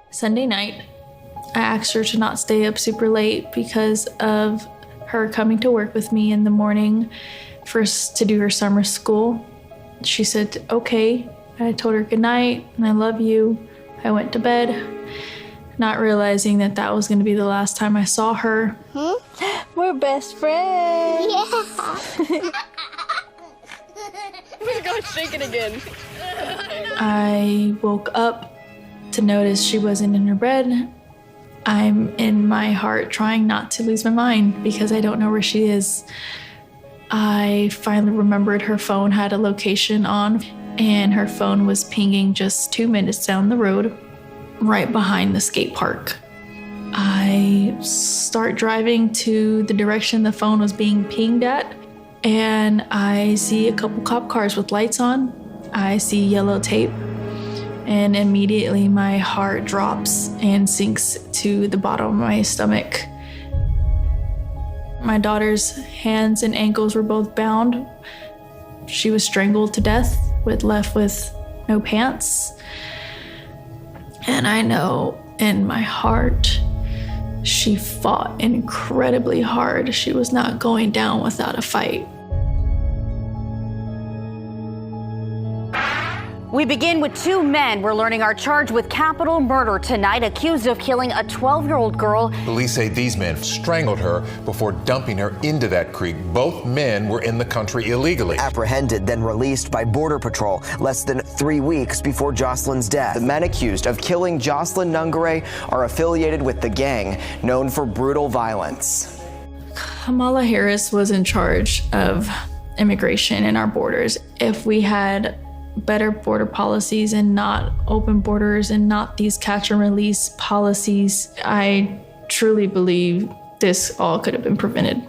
Sunday night, I asked her to not stay up super late because of her coming to work with me in the morning to do her summer school. She said, okay. I told her good night and I love you. I went to bed, not realizing that that was going to be the last time I saw her. We're best friends. Yeah. We're going shaking again. I woke up to notice she wasn't in her bed. I'm in my heart trying not to lose my mind because I don't know where she is. I finally remembered her phone had a location on, and her phone was pinging just 2 minutes down the road, right behind the skate park. I start driving to the direction the phone was being pinged at, and I see a couple cop cars with lights on. I see yellow tape, and immediately my heart drops and sinks to the bottom of my stomach. My daughter's hands and ankles were both bound. She was strangled to death, left with no pants. And I know in my heart, she fought incredibly hard. She was not going down without a fight. We begin with two men we're learning are charged with capital murder tonight, accused of killing a 12-year-old girl. Police say these men strangled her before dumping her into that creek. Both men were in the country illegally. Apprehended, then released by Border Patrol less than 3 weeks before Jocelyn's death. The men accused of killing Jocelyn Nungare are affiliated with the gang known for brutal violence. Kamala Harris was in charge of immigration in our borders. If we had better border policies and not open borders and not these catch and release policies, I truly believe this all could have been prevented.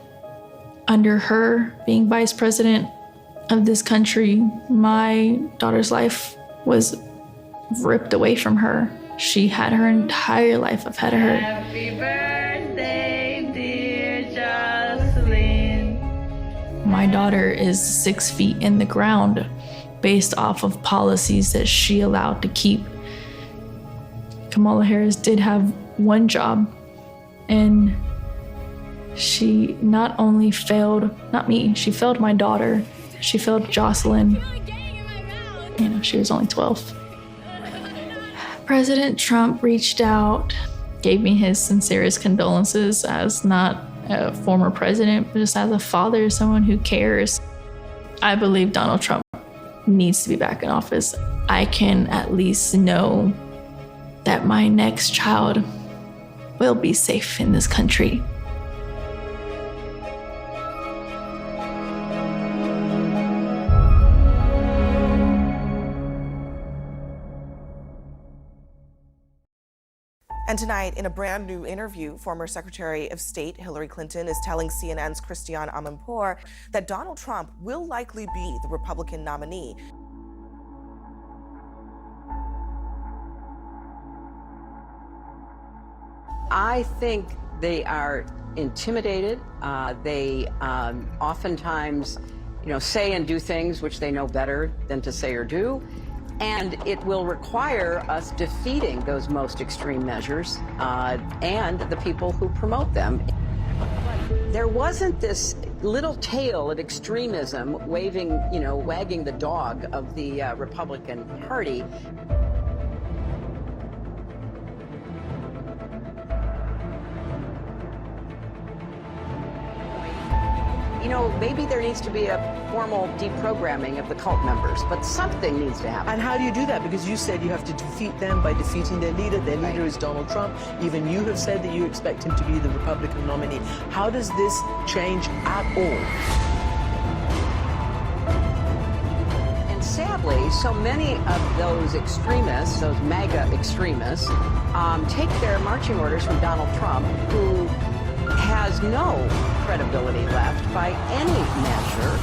Under her being vice president of this country, my daughter's life was ripped away from her. She had her entire life ahead of her. Happy birthday, dear Jocelyn. My daughter is 6 feet in the ground based off of policies that she allowed to keep. Kamala Harris did have one job, and she not only failed, not me, she failed my daughter. She failed Jocelyn. You know, she was only 12. President Trump reached out, gave me his sincerest condolences as not a former president, but just as a father, someone who cares. I believe Donald Trump needs to be back in office. I can at least know that my next child will be safe in this country. And tonight, in a brand new interview, former Secretary of State Hillary Clinton is telling CNN's Christiane Amanpour that Donald Trump will likely be the Republican nominee. I think they are intimidated. They oftentimes, say and do things which they know better than to say or do. And it will require us defeating those most extreme measures and the people who promote them. There wasn't this little tail of extremism wagging the dog of the Republican Party. Maybe there needs to be a formal deprogramming of the cult members, but something needs to happen. And how do you do that? Because you said you have to defeat them by defeating their leader. Their leader is Donald Trump. Even you have said that you expect him to be the Republican nominee. How does this change at all? And sadly, so many of those extremists, those MAGA extremists, take their marching orders from Donald Trump, who has no credibility left by any measure.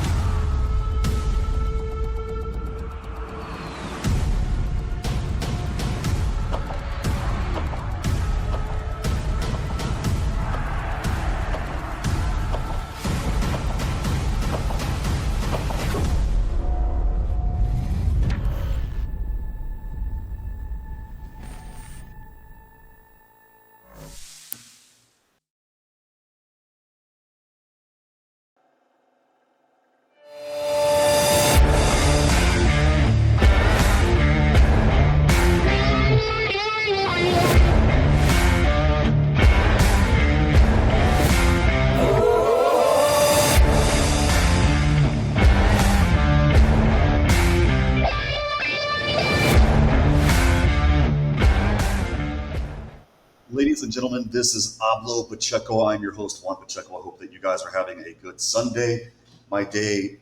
gentlemen, this is Pablo Pacheco. I'm your host, Juan Pacheco. I hope that you guys are having a good Sunday. My day,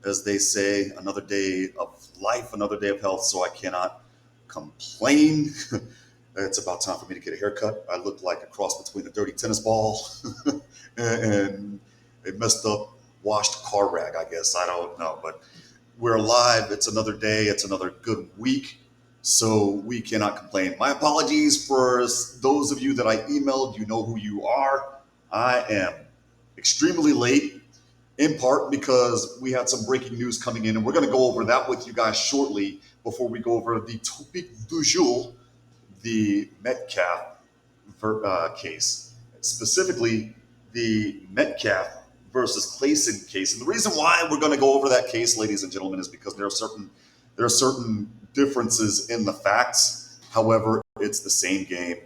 as they say, another day of life, another day of health, so I cannot complain. It's about time for me to get a haircut. I look like a cross between a dirty tennis ball and a messed up washed car rag, I guess. I don't know, but we're alive. It's another day. It's another good week. So we cannot complain. My apologies for those of you that I emailed. You know who you are. I am extremely late, in part because we had some breaking news coming in, and we're going to go over that with you guys shortly before we go over the topic du jour, the Metcalf case, specifically the Metcalf versus Cayson case. And the reason why we're going to go over that case, ladies and gentlemen, is because there are certain differences in the facts. However, it's the same game.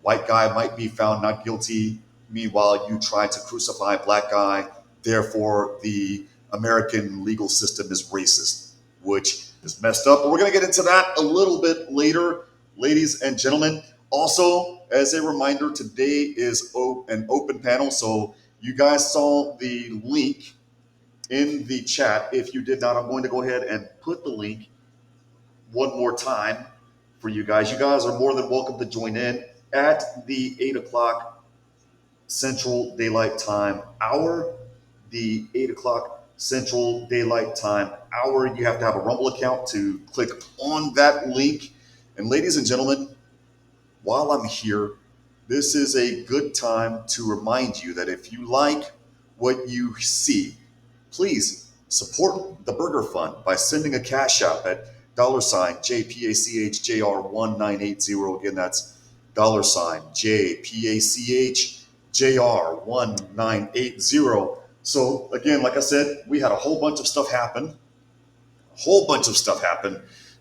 White guy might be found not guilty. Meanwhile, you try to crucify a black guy. Therefore, the American legal system is racist, which is messed up. But we're going to get into that a little bit later, ladies and gentlemen. Also, as a reminder, today is an open panel. So you guys saw the link in the chat. If you did not, I'm going to go ahead and put the link one more time for you guys. You guys are more than welcome to join in at the 8 o'clock Central Daylight Time hour. The 8 o'clock Central Daylight Time hour. You have to have a Rumble account to click on that link. And ladies and gentlemen, while I'm here, this is a good time to remind you that if you like what you see, please support the Burger Fund by sending a cash out at $JPACHJR1980. Again, that's $JPACHJR1980. So again, like I said, we had a whole bunch of stuff happen.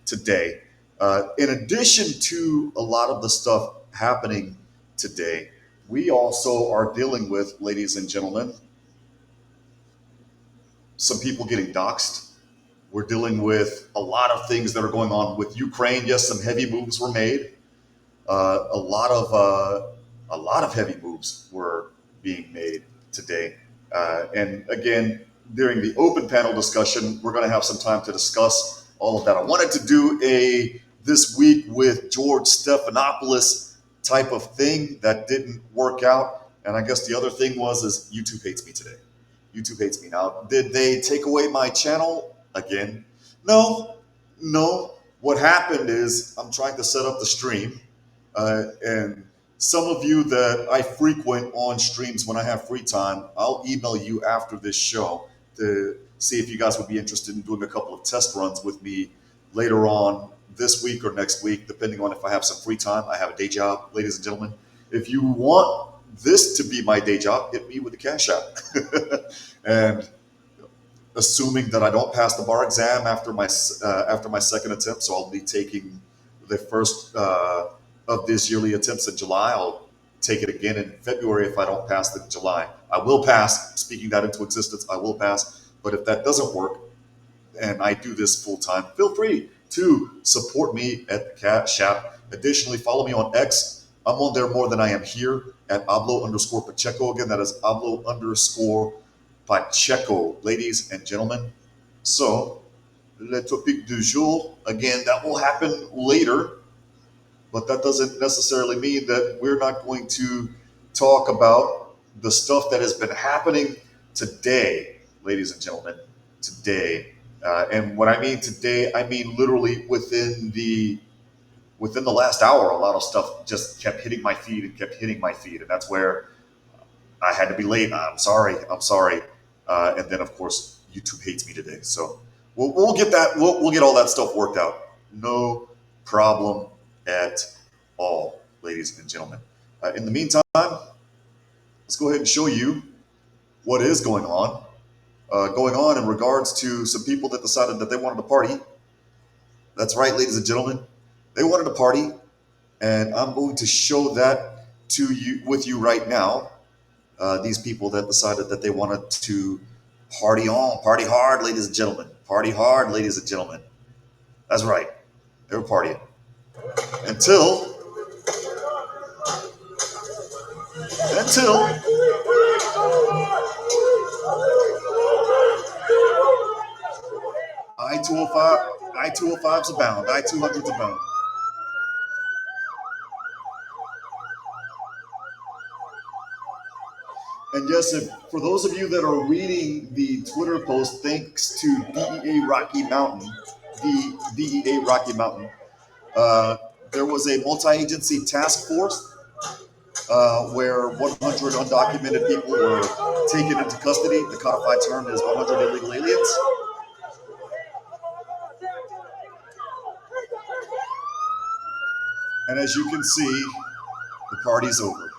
Today. In addition to a lot of the stuff happening today, we also are dealing with, ladies and gentlemen, some people getting doxxed. We're dealing with a lot of things that are going on with Ukraine. Yes, some heavy moves were made. A lot of heavy moves were being made today. And again, during the open panel discussion, we're going to have some time to discuss all of that. I wanted to do this week with George Stephanopoulos type of thing that didn't work out. And I guess the other thing is YouTube hates me today. YouTube hates me. Now, did they take away my channel again? No. What happened is I'm trying to set up the stream. And some of you that I frequent on streams when I have free time, I'll email you after this show to see if you guys would be interested in doing a couple of test runs with me later on this week or next week, depending on if I have some free time. I have a day job, ladies and gentlemen. If you want this to be my day job, hit me with the cash app. And assuming that I don't pass the bar exam after my second attempt, so I'll be taking the first of this yearly attempts in July. I'll take it again in February if I don't pass it in July. I will pass, speaking that into existence, I will pass. But if that doesn't work and I do this full time, feel free to support me at the Cash App. Additionally, follow me on X. I'm on there more than I am here at Pablo_Pacheco. Again, that is Pablo_Pacheco, ladies and gentlemen. So, le topic du jour, again, that will happen later. But that doesn't necessarily mean that we're not going to talk about the stuff that has been happening today, ladies and gentlemen, today. And when I mean today, I mean literally within the last hour, a lot of stuff just kept hitting my feed. And that's where I had to be late. I'm sorry. And then, of course, YouTube hates me today. So we'll get that. We'll get all that stuff worked out. No problem at all, ladies and gentlemen. In the meantime, let's go ahead and show you what is going on in regards to some people that decided that they wanted to party. That's right, ladies and gentlemen. They wanted to party, and I'm going to show that to you with you right now. These people that decided that they wanted to party hard, ladies and gentlemen. Party hard, ladies and gentlemen. That's right. They were partying. Until until I-205's abound, I-200's abound. And yes, for those of you that are reading the Twitter post, thanks to DEA Rocky Mountain, there was a multi-agency task force where 100 undocumented people were taken into custody. The codified term is 100 illegal aliens. And as you can see, the party's over.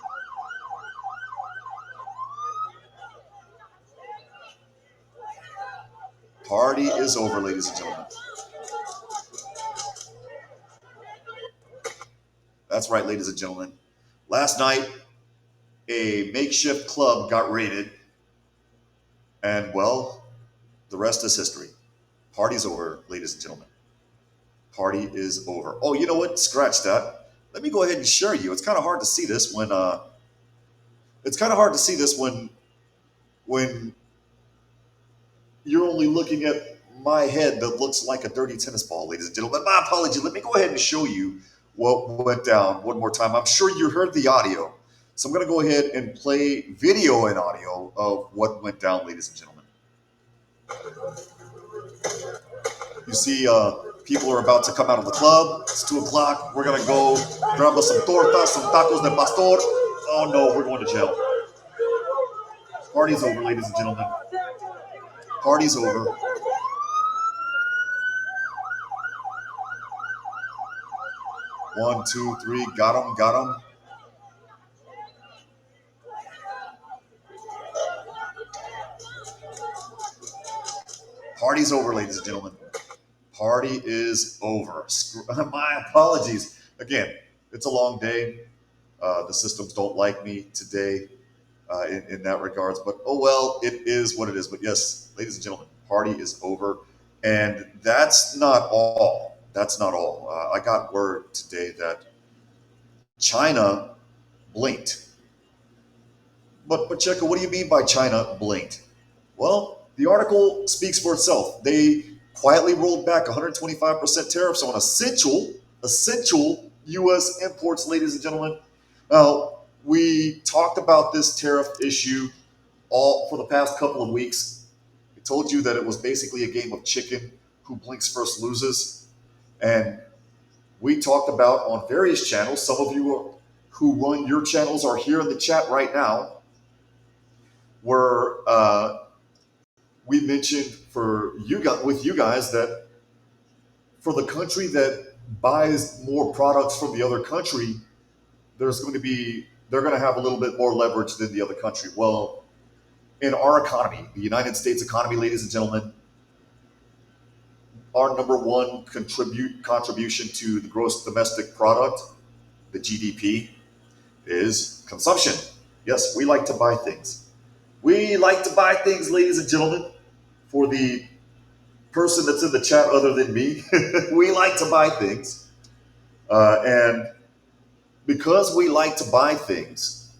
Party is over, ladies and gentlemen. That's right, ladies and gentlemen. Last night, a makeshift club got raided, and well, the rest is history. Party's over, ladies and gentlemen. Party is over. Oh, you know what? Scratch that. Let me go ahead and share you. It's kind of hard to see this when you're only looking at my head that looks like a dirty tennis ball, ladies and gentlemen. My apology. Let me go ahead and show you what went down one more time. I'm sure you heard the audio. So I'm going to go ahead and play video and audio of what went down, ladies and gentlemen. You see people are about to come out of the club. It's 2 o'clock. We're going to go grab us some tortas, some tacos de pastor. Oh, no, we're going to jail. Party's over, ladies and gentlemen. Party's over. One, two, three. Got him, got him. Party's over, ladies and gentlemen. Party is over. My apologies. Again, it's a long day. The systems don't like me today in that regards, but oh well, it is what it is. But yes, ladies and gentlemen, party is over. And that's not all. That's not all. I got word today that China blinked. But Checo, what do you mean by China blinked? Well, the article speaks for itself. They quietly rolled back 125% tariffs on essential U.S. imports, ladies and gentlemen. Now, we talked about this tariff issue all for the past couple of weeks. I told you that it was basically a game of chicken. Who blinks first loses. And we talked about on various channels, some of you who run your channels are here in the chat right now, where we mentioned with you guys that for the country that buys more products from the other country, they're going to have a little bit more leverage than the other country. Well, in our economy, the United States economy, ladies and gentlemen, our number one contribution to the gross domestic product, the GDP, is consumption. Yes, we like to buy things. We like to buy things, ladies and gentlemen. For the person that's in the chat other than me, we like to buy things. And because we like to buy things,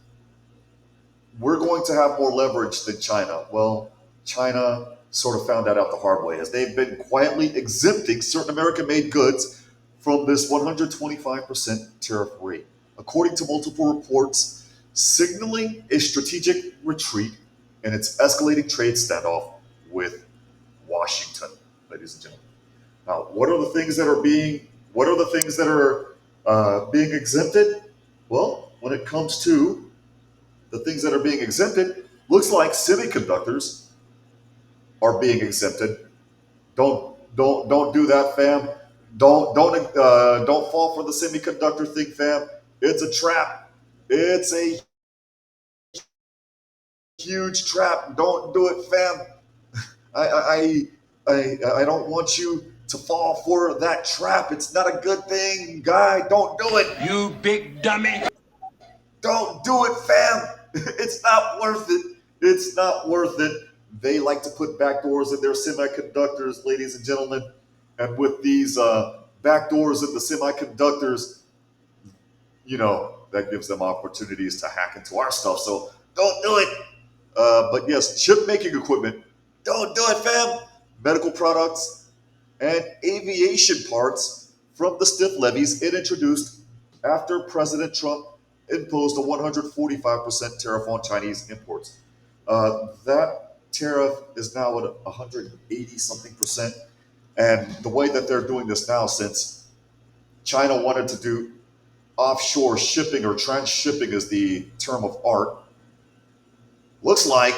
we're going to have more leverage than China. Well, China sort of found that out the hard way, as they've been quietly exempting certain American-made goods from this 125% tariff rate, according to multiple reports, signaling a strategic retreat in its escalating trade standoff with Washington, ladies and gentlemen. Now, what are the things that are being exempted? Well, when it comes to the things that are being exempted, looks like semiconductors are being exempted. Don't do that, fam. Don't fall for the semiconductor thing, fam. It's a trap. It's a huge trap. Don't do it, fam. I don't want you to fall for that trap. It's not a good thing, guy. Don't do it. You big dummy. Don't do it, fam. It's not worth it. It's not worth it. They like to put backdoors in their semiconductors, ladies and gentlemen. And with these backdoors in the semiconductors, that gives them opportunities to hack into our stuff. So don't do it. But yes, chip making equipment, don't do it, fam. Medical products and aviation parts from the stiff levies it introduced after President Trump imposed a 145% tariff on Chinese imports. That tariff is now at 180 something percent. And the way that they're doing this now, since China wanted to do offshore shipping, or transshipping is the term of art, looks like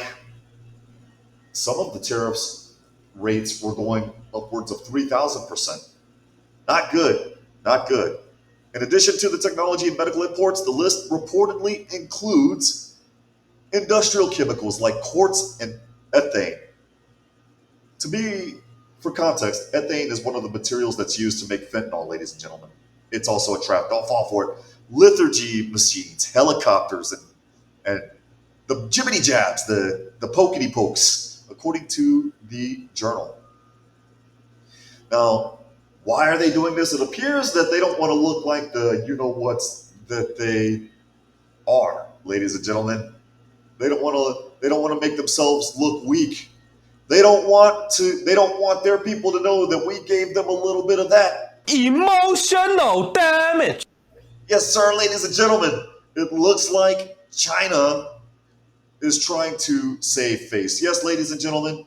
some of the tariffs rates were going upwards of 3,000%. Not good, not good. In addition to the technology and medical imports, the list reportedly includes industrial chemicals like quartz and ethane. To be, for context, ethane is one of the materials that's used to make fentanyl, ladies and gentlemen. It's also a trap. Don't fall for it. Lithargy machines, helicopters, and the jiminy jabs, the pokety pokes, according to the journal. Now, why are they doing this? It appears that they don't want to look like the you-know-whats that they are, ladies and gentlemen. They don't want to make themselves look weak. They don't want their people to know that we gave them a little bit of that. Emotional damage. Yes, sir, ladies and gentlemen. It looks like China is trying to save face. Yes, ladies and gentlemen,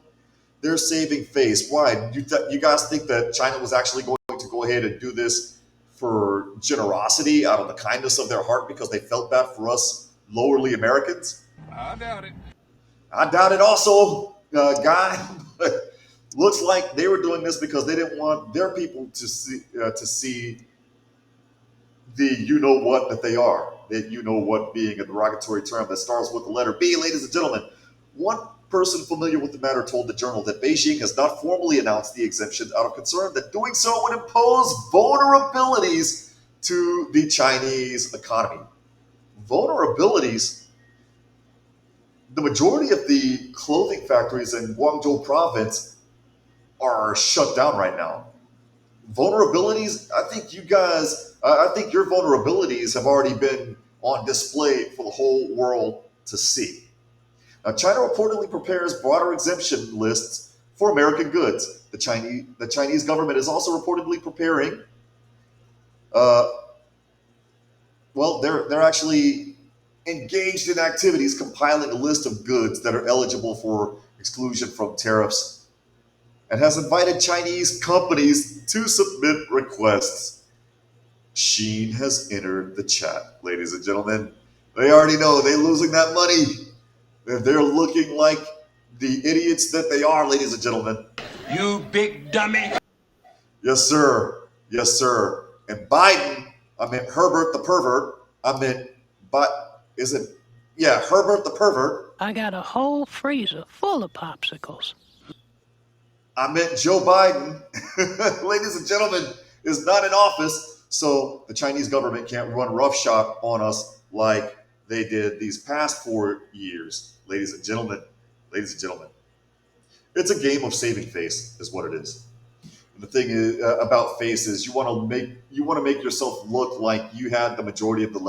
they're saving face. Why? You guys think that China was actually going to go ahead and do this for generosity, out of the kindness of their heart, because they felt bad for us lowly Americans? I doubt it. I doubt it also, guy. Looks like they were doing this because they didn't want their people to see the you-know-what that they are. That you-know-what being a derogatory term that starts with the letter B, ladies and gentlemen. One person familiar with the matter told the journal that Beijing has not formally announced the exemption out of concern that doing so would impose vulnerabilities to the Chinese economy. Vulnerabilities? The majority of the clothing factories in Guangzhou province are shut down right now. Vulnerabilities? I think your vulnerabilities have already been on display for the whole world to see. Now, China reportedly prepares broader exemption lists for American goods. The Chinese government is also reportedly preparing. They're actually engaged in activities compiling a list of goods that are eligible for exclusion from tariffs, and has invited Chinese companies to submit requests. Shein has entered the chat, ladies and gentlemen. They already know they're losing that money. They're looking like the idiots that they are, ladies and gentlemen. You big dummy. Yes, sir. Yes, sir. And Biden, I meant Herbert the pervert. Herbert the pervert. I got a whole freezer full of popsicles. I meant Joe Biden, ladies and gentlemen, is not in office, so the Chinese government can't run roughshod on us like they did these past 4 years. Ladies and gentlemen, it's a game of saving face, is what it is. And the thing is about face is you want to make yourself look like you had the majority of the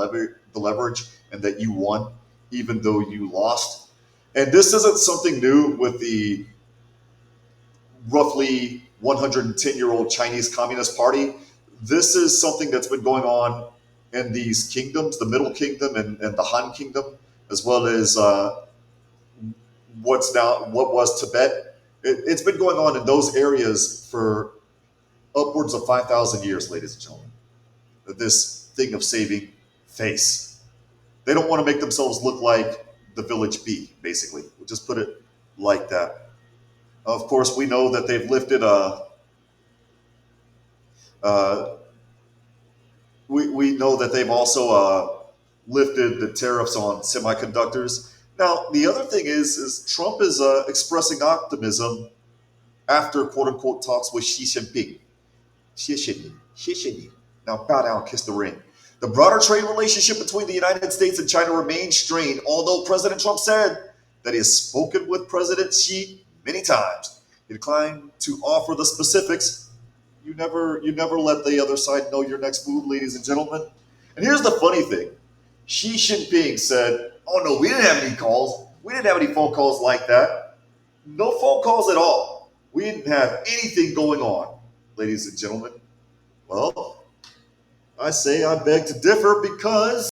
leverage and that you won, even though you lost. And this isn't something new with the roughly 110-year-old Chinese Communist Party. This is something that's been going on in these kingdoms, the Middle Kingdom and the Han Kingdom, as well as what was Tibet. It's been going on in those areas for upwards of 5,000 years, ladies and gentlemen. This thing of saving face. They don't want to make themselves look like the village bee, basically. We'll just put it like that. Of course, we know that they've lifted we know that they've also lifted the tariffs on semiconductors. Now, the other thing is Trump is expressing optimism after quote-unquote talks with Xi Jinping. Xi. Now bow down, kiss the ring. The broader trade relationship between the United States and China remains strained, although President Trump said that he has spoken with President Xi many times. He declined to offer the specifics. You never let the other side know your next move, ladies and gentlemen. And here's the funny thing. Xi Jinping said, oh no, we didn't have any calls. We didn't have any phone calls like that. No phone calls at all. We didn't have anything going on, ladies and gentlemen. Well, I say I beg to differ because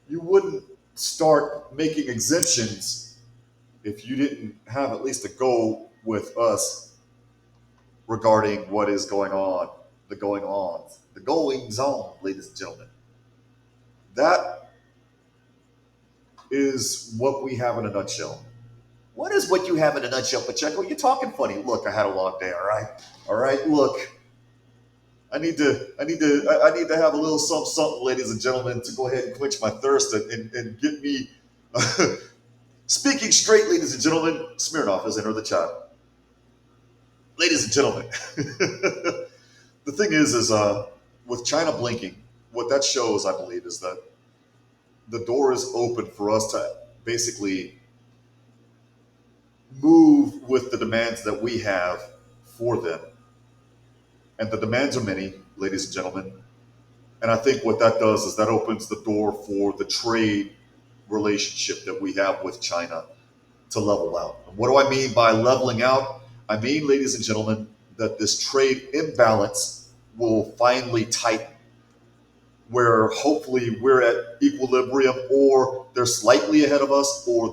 you wouldn't start making exemptions if you didn't have at least a go with us regarding what is going on, the goings on, ladies and gentlemen. That is what we have in a nutshell. What is what you have in a nutshell, Pacheco? You're talking funny. Look, I had a long day, all right? All right, look. I need to have a little something, ladies and gentlemen, to go ahead and quench my thirst and get me speaking straight, ladies and gentlemen. Smirnoff has entered the chat. Ladies and gentlemen, the thing is with China blinking, what that shows, I believe, is that the door is open for us to basically move with the demands that we have for them. And the demands are many, ladies and gentlemen. And I think what that does is that opens the door for the trade relationship that we have with China to level out. And what do I mean by leveling out? I mean, ladies and gentlemen, that this trade imbalance will finally tighten, where hopefully we're at equilibrium, or they're slightly ahead of us, or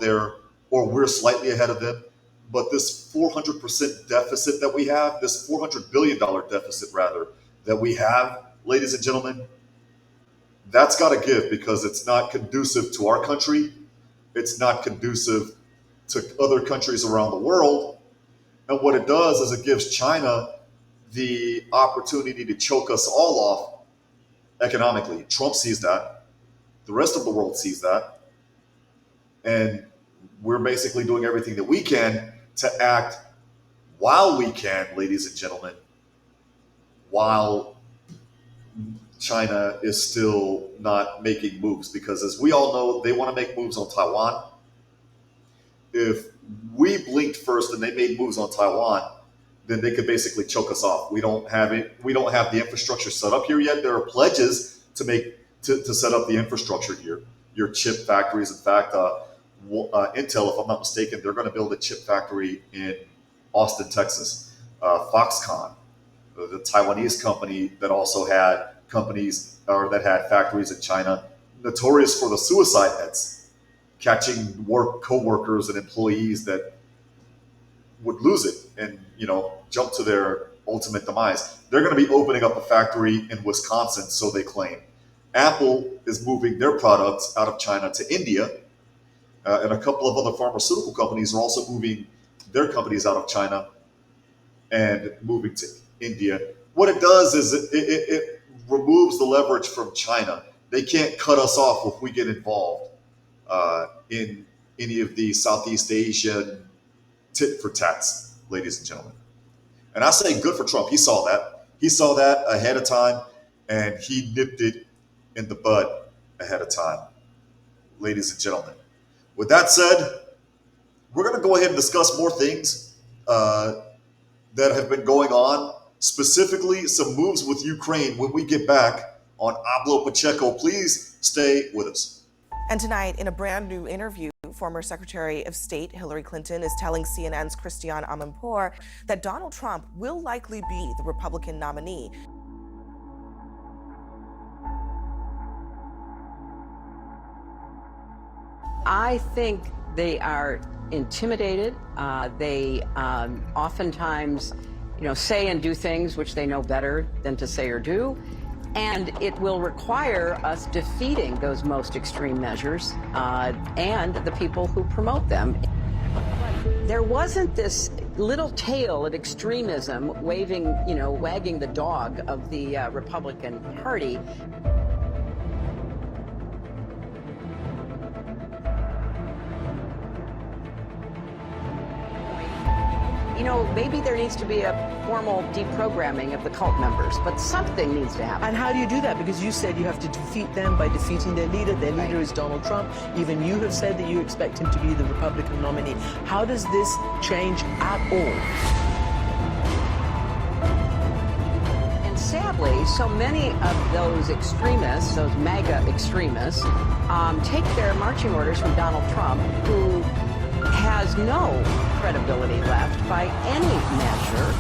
we're slightly ahead of them. But this 400% deficit that we have, this $400 billion deficit rather, that we have, ladies and gentlemen, that's got to give, because it's not conducive to our country. It's not conducive to other countries around the world. And what it does is it gives China the opportunity to choke us all off economically. Trump sees that. The rest of the world sees that. And we're basically doing everything that we can to act while we can, ladies and gentlemen, while China is still not making moves. Because as we all know, they want to make moves on Taiwan. If we blinked first and they made moves on Taiwan, then they could basically choke us off. We don't have it. We don't have the infrastructure set up here yet. There are pledges to set up the infrastructure here. Your chip factories. In fact, Intel, if I'm not mistaken, they're going to build a chip factory in Austin, Texas. Foxconn, the Taiwanese company that also had that had factories in China, notorious for the suicide nets, catching co-workers and employees that would lose it and jump to their ultimate demise. They're going to be opening up a factory in Wisconsin, so they claim. Apple is moving their products out of China to India. And a couple of other pharmaceutical companies are also moving their companies out of China and moving to India. What it does is it removes the leverage from China. They can't cut us off if we get involved in any of the Southeast Asian tit for tats, ladies and gentlemen. And I say good for Trump. He saw that. He saw that ahead of time, and he nipped it in the bud ahead of time, ladies and gentlemen. With that said, we're going to go ahead and discuss more things that have been going on, specifically some moves with Ukraine when we get back on Hablo Pacheco. Please stay with us. And tonight, in a brand new interview, former Secretary of State Hillary Clinton is telling CNN's Cayson Allison that Donald Trump will likely be the Republican nominee. I think they are intimidated. They oftentimes, say and do things which they know better than to say or do. And it will require us defeating those most extreme measures and the people who promote them. There wasn't this little tail of extremism wagging the dog of the Republican Party. Maybe there needs to be a formal deprogramming of the cult members, but something needs to happen. And how do you do that? Because you said you have to defeat them by defeating their leader. Their leader is Donald Trump. Even you have said that you expect him to be the Republican nominee. How does this change at all? And sadly, ironically, so many of those extremists, those MAGA extremists, take their marching orders from Donald Trump, who has no credibility left by any measure.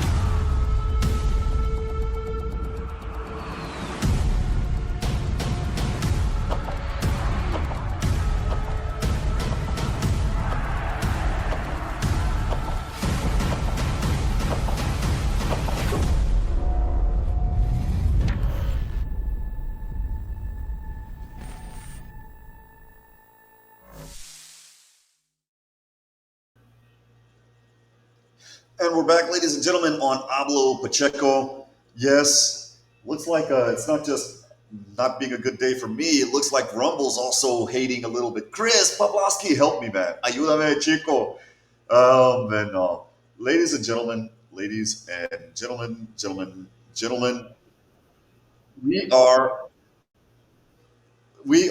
And we're back, ladies and gentlemen, on Hablo Pacheco. Yes, looks like it's not just not being a good day for me. It looks like Rumble's also hating a little bit. Chris Pavlovsky, help me, man. Ayúdame, chico. Man, no. Ladies and gentlemen, we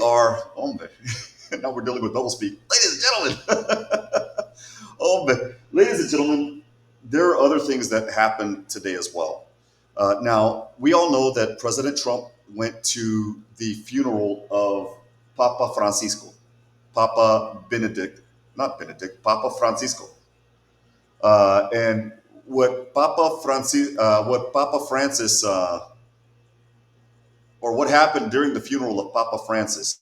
are, hombre. Now we're dealing with doublespeak. Ladies and gentlemen, hombre. Ladies and gentlemen, there are other things that happened today as well. Now, we all know that President Trump went to the funeral of Papa Francisco, Papa Francisco. And what Papa Francis, or what happened during the funeral of Papa Francis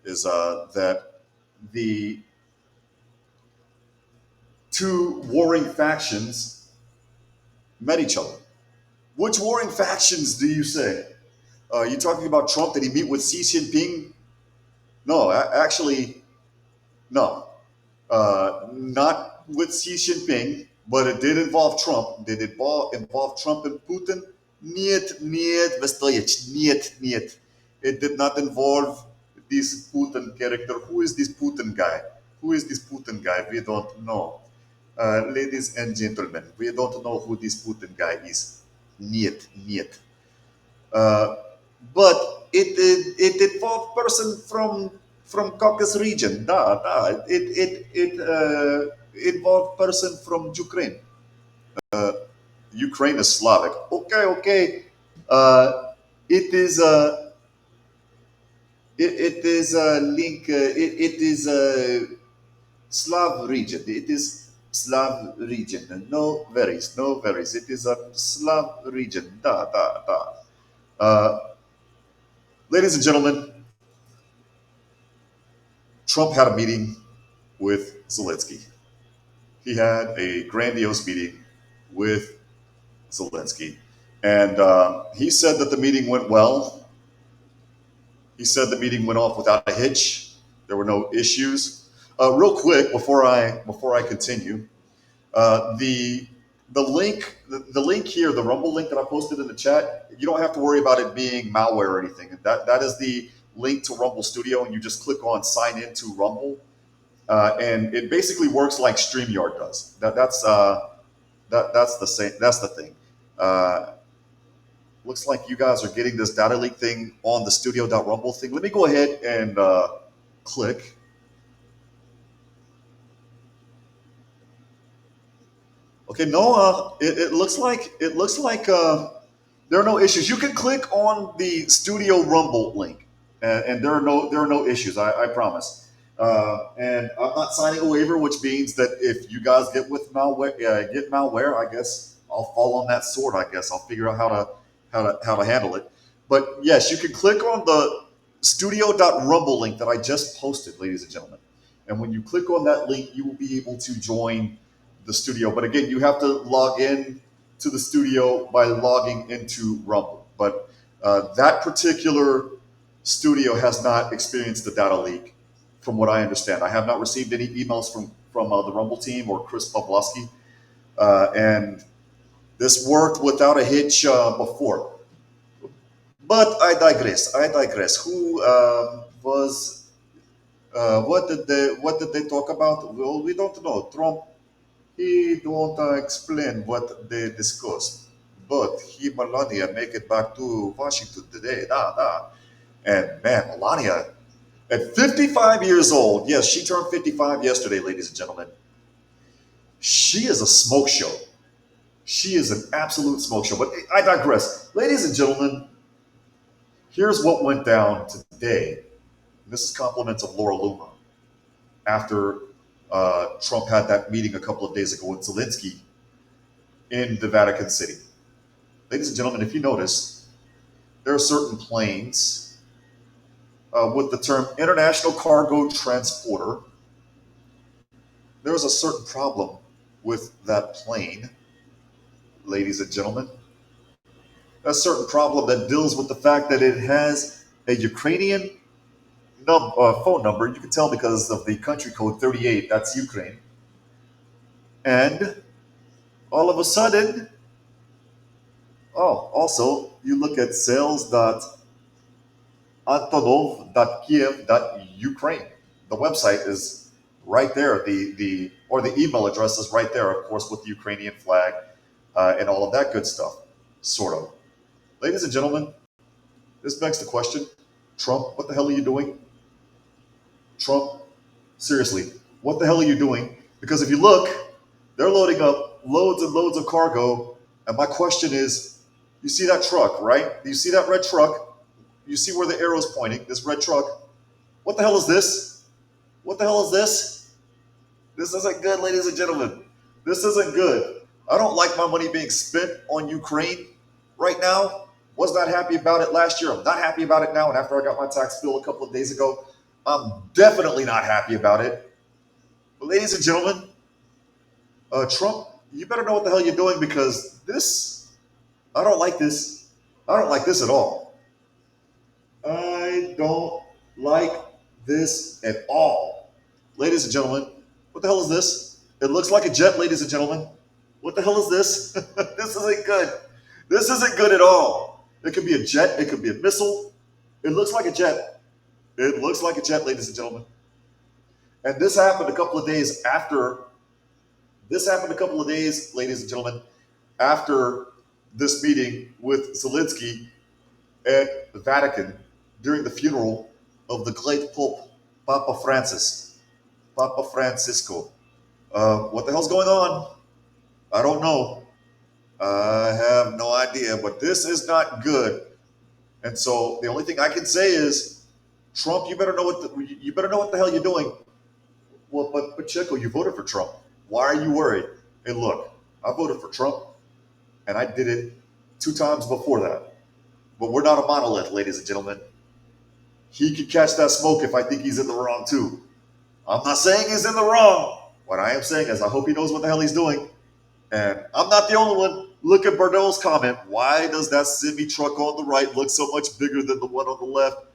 is that the two warring factions met each other. Which warring factions do you say? You talking about Trump? Did he meet with Xi Jinping? No, actually, no. Not with Xi Jinping, but it did involve Trump. Did it involve Trump and Putin? Niet, niet. It did not involve this Putin character. Who is this Putin guy? We don't know. Ladies and gentlemen, we don't know who this Putin guy is. Niet. But it involved person from Caucasus region. It involved person from Ukraine. Ukraine is Slavic. Okay. It is a link. It is a Slav region. It is Slav region. No worries. It is a Slav region. Ladies and gentlemen, Trump had a meeting with Zelensky. He had a grandiose meeting with Zelensky. And he said that the meeting went well. He said the meeting went off without a hitch. There were no issues. Real quick, before I continue, the link here, the Rumble link that I posted in the chat, you don't have to worry about it being malware or anything. That is the link to Rumble Studio, and you just click on sign in to Rumble, and it basically works like StreamYard does. That's the same. That's the thing. Looks like you guys are getting this data leak thing on the studio.rumble thing. Let me go ahead and click. Okay, no, it looks like there are no issues. You can click on the Studio Rumble link, and there are no issues. I promise. And I'm not signing a waiver, which means that if you guys get malware, I guess I'll fall on that sword. I guess I'll figure out how to handle it. But yes, you can click on the Studio.Rumble link that I just posted, ladies and gentlemen. And when you click on that link, you will be able to join the studio. But again, you have to log in to the studio by logging into Rumble. But that particular studio has not experienced the data leak, from what I understand. I have not received any emails from the Rumble team or Chris Pavlovsky. And this worked without a hitch before. But I digress. Who was? What did they talk about? Well, we don't know. Trump, he don't explain what they discussed. But Melania make it back to Washington today. And man, Melania, at 55 years old, yes, she turned 55 yesterday, ladies and gentlemen. She is a smoke show. She is an absolute smoke show. But I digress. Ladies and gentlemen, here's what went down today. This is compliments of Laura Loomer after Trump had that meeting a couple of days ago with Zelensky in the Vatican City. Ladies and gentlemen, if you notice, there are certain planes with the term international cargo transporter. There is a certain problem with that plane, ladies and gentlemen. A certain problem that deals with the fact that it has a Ukrainian phone number. You can tell because of the country code 38, that's Ukraine. And all of a sudden, also, you look at sales.antonov.kiev.ukraine. The website is right there. The email address is right there, of course, with the Ukrainian flag and all of that good stuff, sort of. Ladies and gentlemen, this begs the question, Trump, what the hell are you doing? Trump, seriously, what the hell are you doing? Because if you look, they're loading up loads and loads of cargo. And my question is, you see that truck, right? You see that red truck? You see where the arrow's pointing, this red truck? What the hell is this? What the hell is this? This isn't good, ladies and gentlemen. This isn't good. I don't like my money being spent on Ukraine right now. Was not happy about it last year. I'm not happy about it now. And after I got my tax bill a couple of days ago, I'm definitely not happy about it. But ladies and gentlemen, Trump, you better know what the hell you're doing, because I don't like this. I don't like this at all. I don't like this at all. Ladies and gentlemen, what the hell is this? It looks like a jet, ladies and gentlemen. What the hell is this? This isn't good. This isn't good at all. It could be a jet. It could be a missile. It looks like a jet. It looks like a jet, ladies and gentlemen. And this happened a couple of days after. This happened a couple of days, ladies and gentlemen, after this meeting with Zelensky at the Vatican during the funeral of the great Pope, Papa Francis, Papa Francisco. What the hell's going on? I don't know. I have no idea, but this is not good. And so the only thing I can say is, Trump, you better know what the hell you're doing. Well, but Pacheco, you voted for Trump. Why are you worried? And look, I voted for Trump, and I did it 2 times before that. But we're not a monolith, ladies and gentlemen. He could catch that smoke if I think he's in the wrong too. I'm not saying he's in the wrong. What I am saying is I hope he knows what the hell he's doing. And I'm not the only one. Look at Bordeaux's comment. Why does that semi-truck on the right look so much bigger than the one on the left?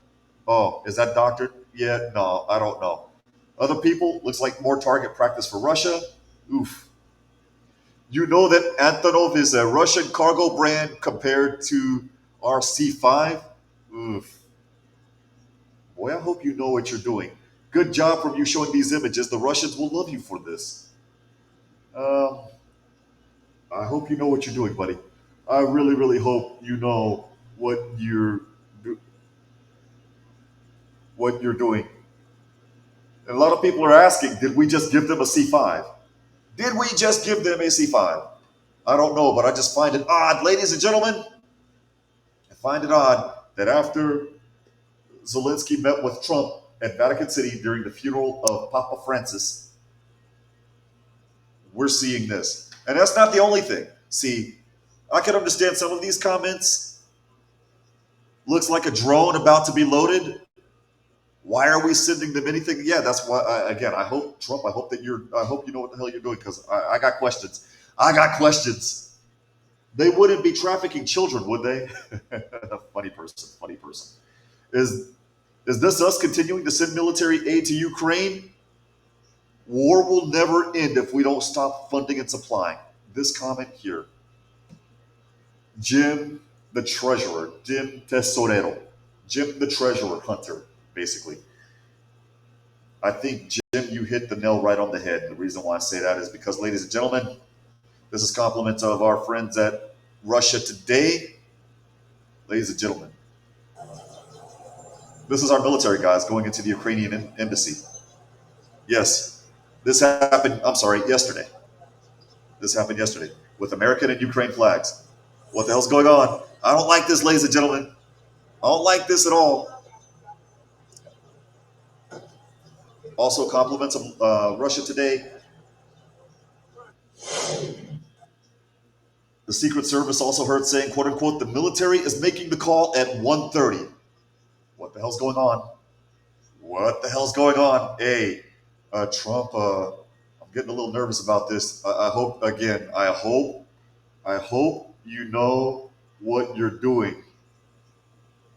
Oh, is that doctored? Yeah, no, I don't know. Other people, looks like more target practice for Russia. Oof. You know that Antonov is a Russian cargo brand compared to our C5? Oof. Boy, I hope you know what you're doing. Good job from you showing these images. The Russians will love you for this. I hope you know what you're doing, buddy. I really, really hope you know what you're doing. And a lot of people are asking, did we just give them a C5? Did we just give them a C5? I don't know, but I just find it odd, ladies and gentlemen. I find it odd that after Zelensky met with Trump at Vatican City during the funeral of Papa Francis, we're seeing this. And that's not the only thing. See, I can understand some of these comments. Looks like a drone about to be loaded. Why are we sending them anything? Yeah, that's why. I hope Trump. I hope you know what the hell you're doing, because I got questions. I got questions. They wouldn't be trafficking children, would they? Funny person. Funny person. Is this us continuing to send military aid to Ukraine? War will never end if we don't stop funding and supplying. This comment here. Jim the Treasurer, Jim Tesorero, Jim the Treasurer Hunter, basically. I think, Jim, you hit the nail right on the head. The reason why I say that is because, ladies and gentlemen, this is compliments of our friends at Russia Today. Ladies and gentlemen, this is our military guys going into the Ukrainian embassy. Yes, this happened, yesterday. This happened yesterday. with American and Ukraine flags. What the hell's going on? I don't like this, ladies and gentlemen. I don't like this at all. Also, compliments of Russia Today. The Secret Service also heard saying, quote unquote, the military is making the call at 1:30. What the hell's going on? What the hell's going on? Hey, Trump, I'm getting a little nervous about this. I hope you know what you're doing.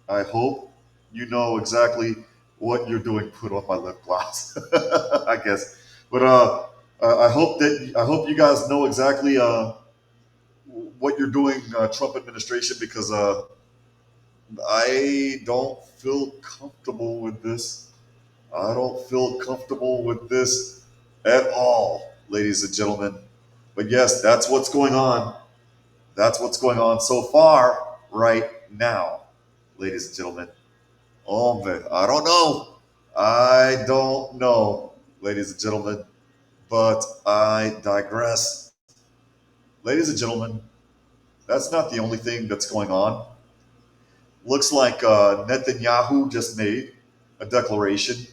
I hope you know exactly what you're doing. Put on my lip gloss, I guess. But I hope you guys know exactly what you're doing, Trump administration, because I don't feel comfortable with this. I don't feel comfortable with this at all, ladies and gentlemen. But yes, that's what's going on. That's what's going on so far right now, ladies and gentlemen. Oh, man, I don't know, ladies and gentlemen, but I digress. Ladies and gentlemen, that's not the only thing that's going on. Looks like Netanyahu just made a declaration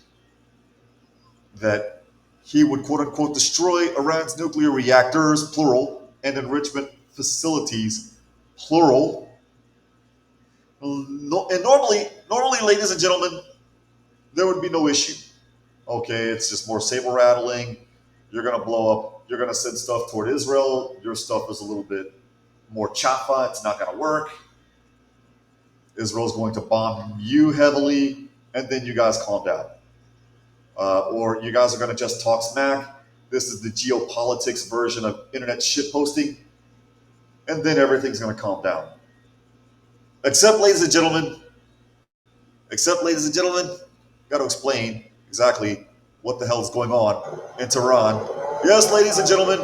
that he would, quote unquote, destroy Iran's nuclear reactors, plural, and enrichment facilities, plural. No, and normally, ladies and gentlemen, there would be no issue. Okay, it's just more saber rattling. You're going to blow up. You're going to send stuff toward Israel. Your stuff is a little bit more chapa. It's not going to work. Israel's going to bomb you heavily, and then you guys calm down. Or you guys are going to just talk smack. This is the geopolitics version of internet shitposting, and then everything's going to calm down. Except, ladies and gentlemen, got to explain exactly what the hell is going on in Tehran. Yes, ladies and gentlemen,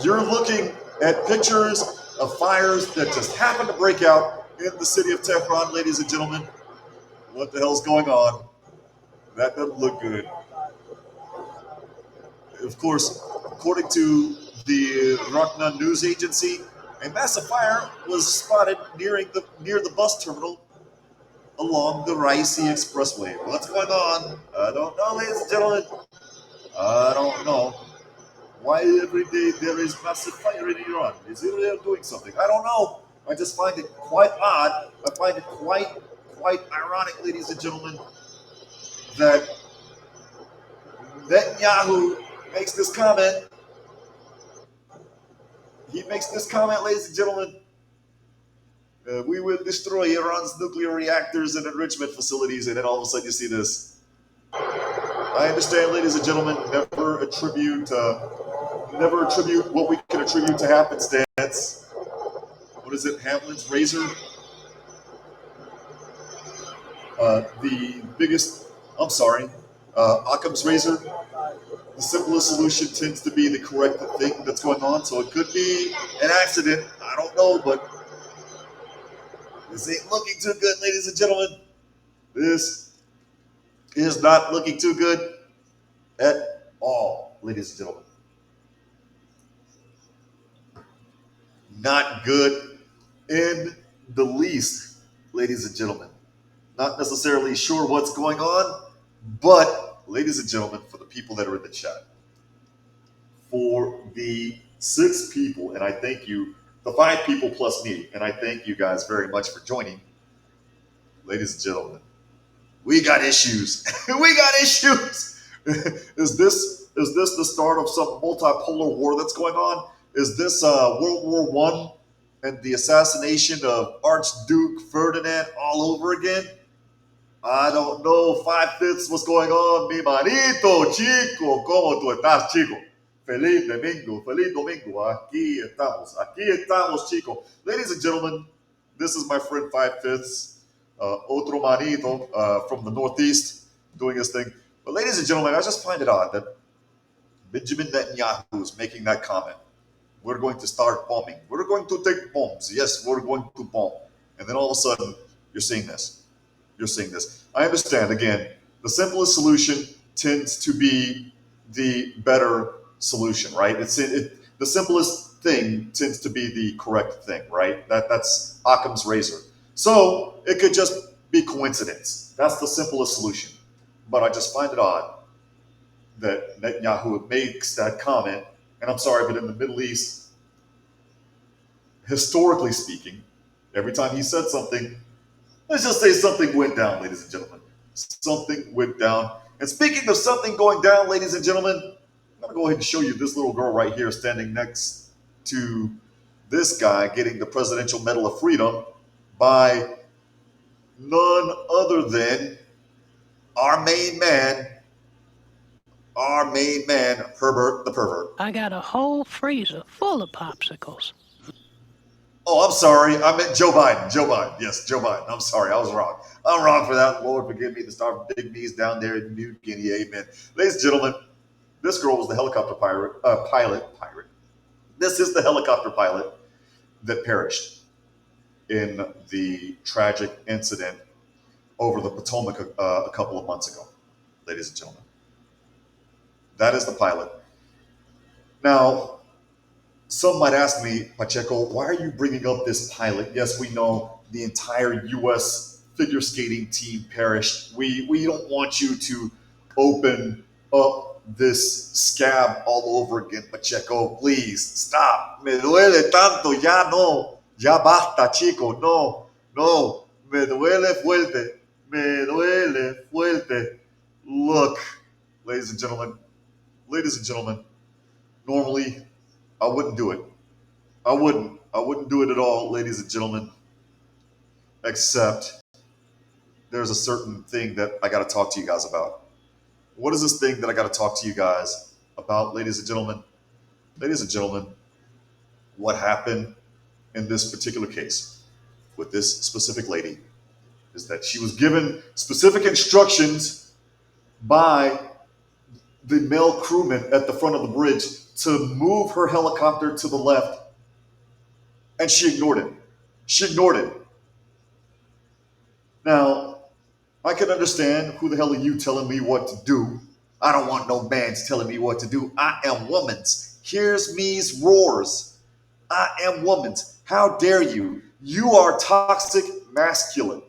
you're looking at pictures of fires that just happened to break out in the city of Tehran, ladies and gentlemen. What the hell's going on? That doesn't look good. Of course, according to the Rakna news agency, a massive fire was spotted near the bus terminal along the Raisi Expressway. What's going on? I don't know, ladies and gentlemen. I don't know. Why every day there is massive fire in Iran? Is Israel doing something? I don't know. I just find it quite odd. I find it quite ironic, ladies and gentlemen, that Netanyahu makes this comment. He makes this comment, ladies and gentlemen. We will destroy Iran's nuclear reactors and enrichment facilities, and then all of a sudden you see this. I understand, ladies and gentlemen, never attribute what we can attribute to happenstance. What is it, Hamlin's razor? Occam's razor. The simplest solution tends to be the correct thing that's going on. So it could be an accident. I don't know, but this ain't looking too good, ladies and gentlemen. This is not looking too good at all, ladies and gentlemen. Not good in the least, ladies and gentlemen. Not necessarily sure what's going on, but, ladies and gentlemen, for the people that are in the chat, for the 6 people, and I thank you, the 5 people plus me, and I thank you guys very much for joining. Ladies and gentlemen, we got issues. We got issues. Is this the start of some multipolar war that's going on? Is this World War I and the assassination of Archduke Ferdinand all over again? I don't know. 5/5, what's going on? Mi manito, chico, ¿cómo tú estás, chico? Feliz domingo. Aquí estamos, chico. Ladies and gentlemen, this is my friend 5/5, otro manito from the Northeast, doing his thing. But ladies and gentlemen, I just find it odd that Benjamin Netanyahu is making that comment. We're going to start bombing. We're going to take bombs. Yes, we're going to bomb. And then all of a sudden, you're seeing this. I understand, again, the simplest solution tends to be the better solution, right? the simplest thing tends to be the correct thing, right? That's Occam's razor. So it could just be coincidence. That's the simplest solution. But I just find it odd that Netanyahu makes that comment. And I'm sorry, but in the Middle East, historically speaking, every time he said something, let's just say something went down, ladies and gentlemen. Something went down. And speaking of something going down, ladies and gentlemen, I'm going to go ahead and show you this little girl right here standing next to this guy getting the Presidential Medal of Freedom by none other than our main man, Herbert the Pervert. I got a whole freezer full of popsicles. Oh, I'm sorry. I meant Joe Biden. Joe Biden. Yes, Joe Biden. I'm sorry. I was wrong. I'm wrong for that. Lord, forgive me. The star of Big B's down there in New Guinea. Amen. Ladies and gentlemen, this girl was the helicopter pilot. This is the helicopter pilot that perished in the tragic incident over the Potomac a couple of months ago, ladies and gentlemen. That is the pilot. Now, some might ask me, Pacheco, why are you bringing up this pilot? Yes, we know the entire U.S. figure skating team perished. We don't want you to open up this scab all over again, Pacheco. Please, stop. Me duele tanto. Ya no. Ya basta, chico. No. Me duele fuerte. Me duele fuerte. Look, ladies and gentlemen, normally I wouldn't do it. I wouldn't do it at all, ladies and gentlemen, except there's a certain thing that I got to talk to you guys about. What is this thing that I got to talk to you guys about, ladies and gentlemen? Ladies and gentlemen, what happened in this particular case with this specific lady is that she was given specific instructions by the male crewman at the front of the bridge to move her helicopter to the left, and she ignored it. Now, I can understand, who the hell are you telling me what to do? I don't want no man's telling me what to do. I am woman's. Here's me's roars. I am woman's. How dare you? You are toxic masculine.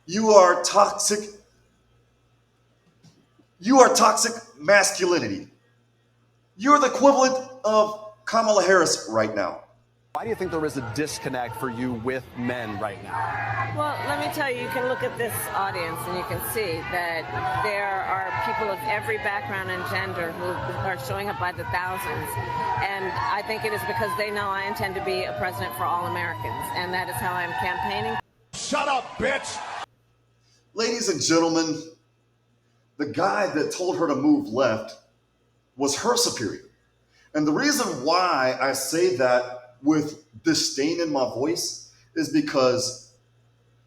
You are toxic masculinity. You're the equivalent of Kamala Harris right now. Why do you think there is a disconnect for you with men right now? Well, let me tell you, you can look at this audience and you can see that there are people of every background and gender who are showing up by the thousands. And I think it is because they know I intend to be a president for all Americans. And that is how I'm campaigning. Shut up, bitch! Ladies and gentlemen, the guy that told her to move left was her superior. And the reason why I say that with disdain in my voice is because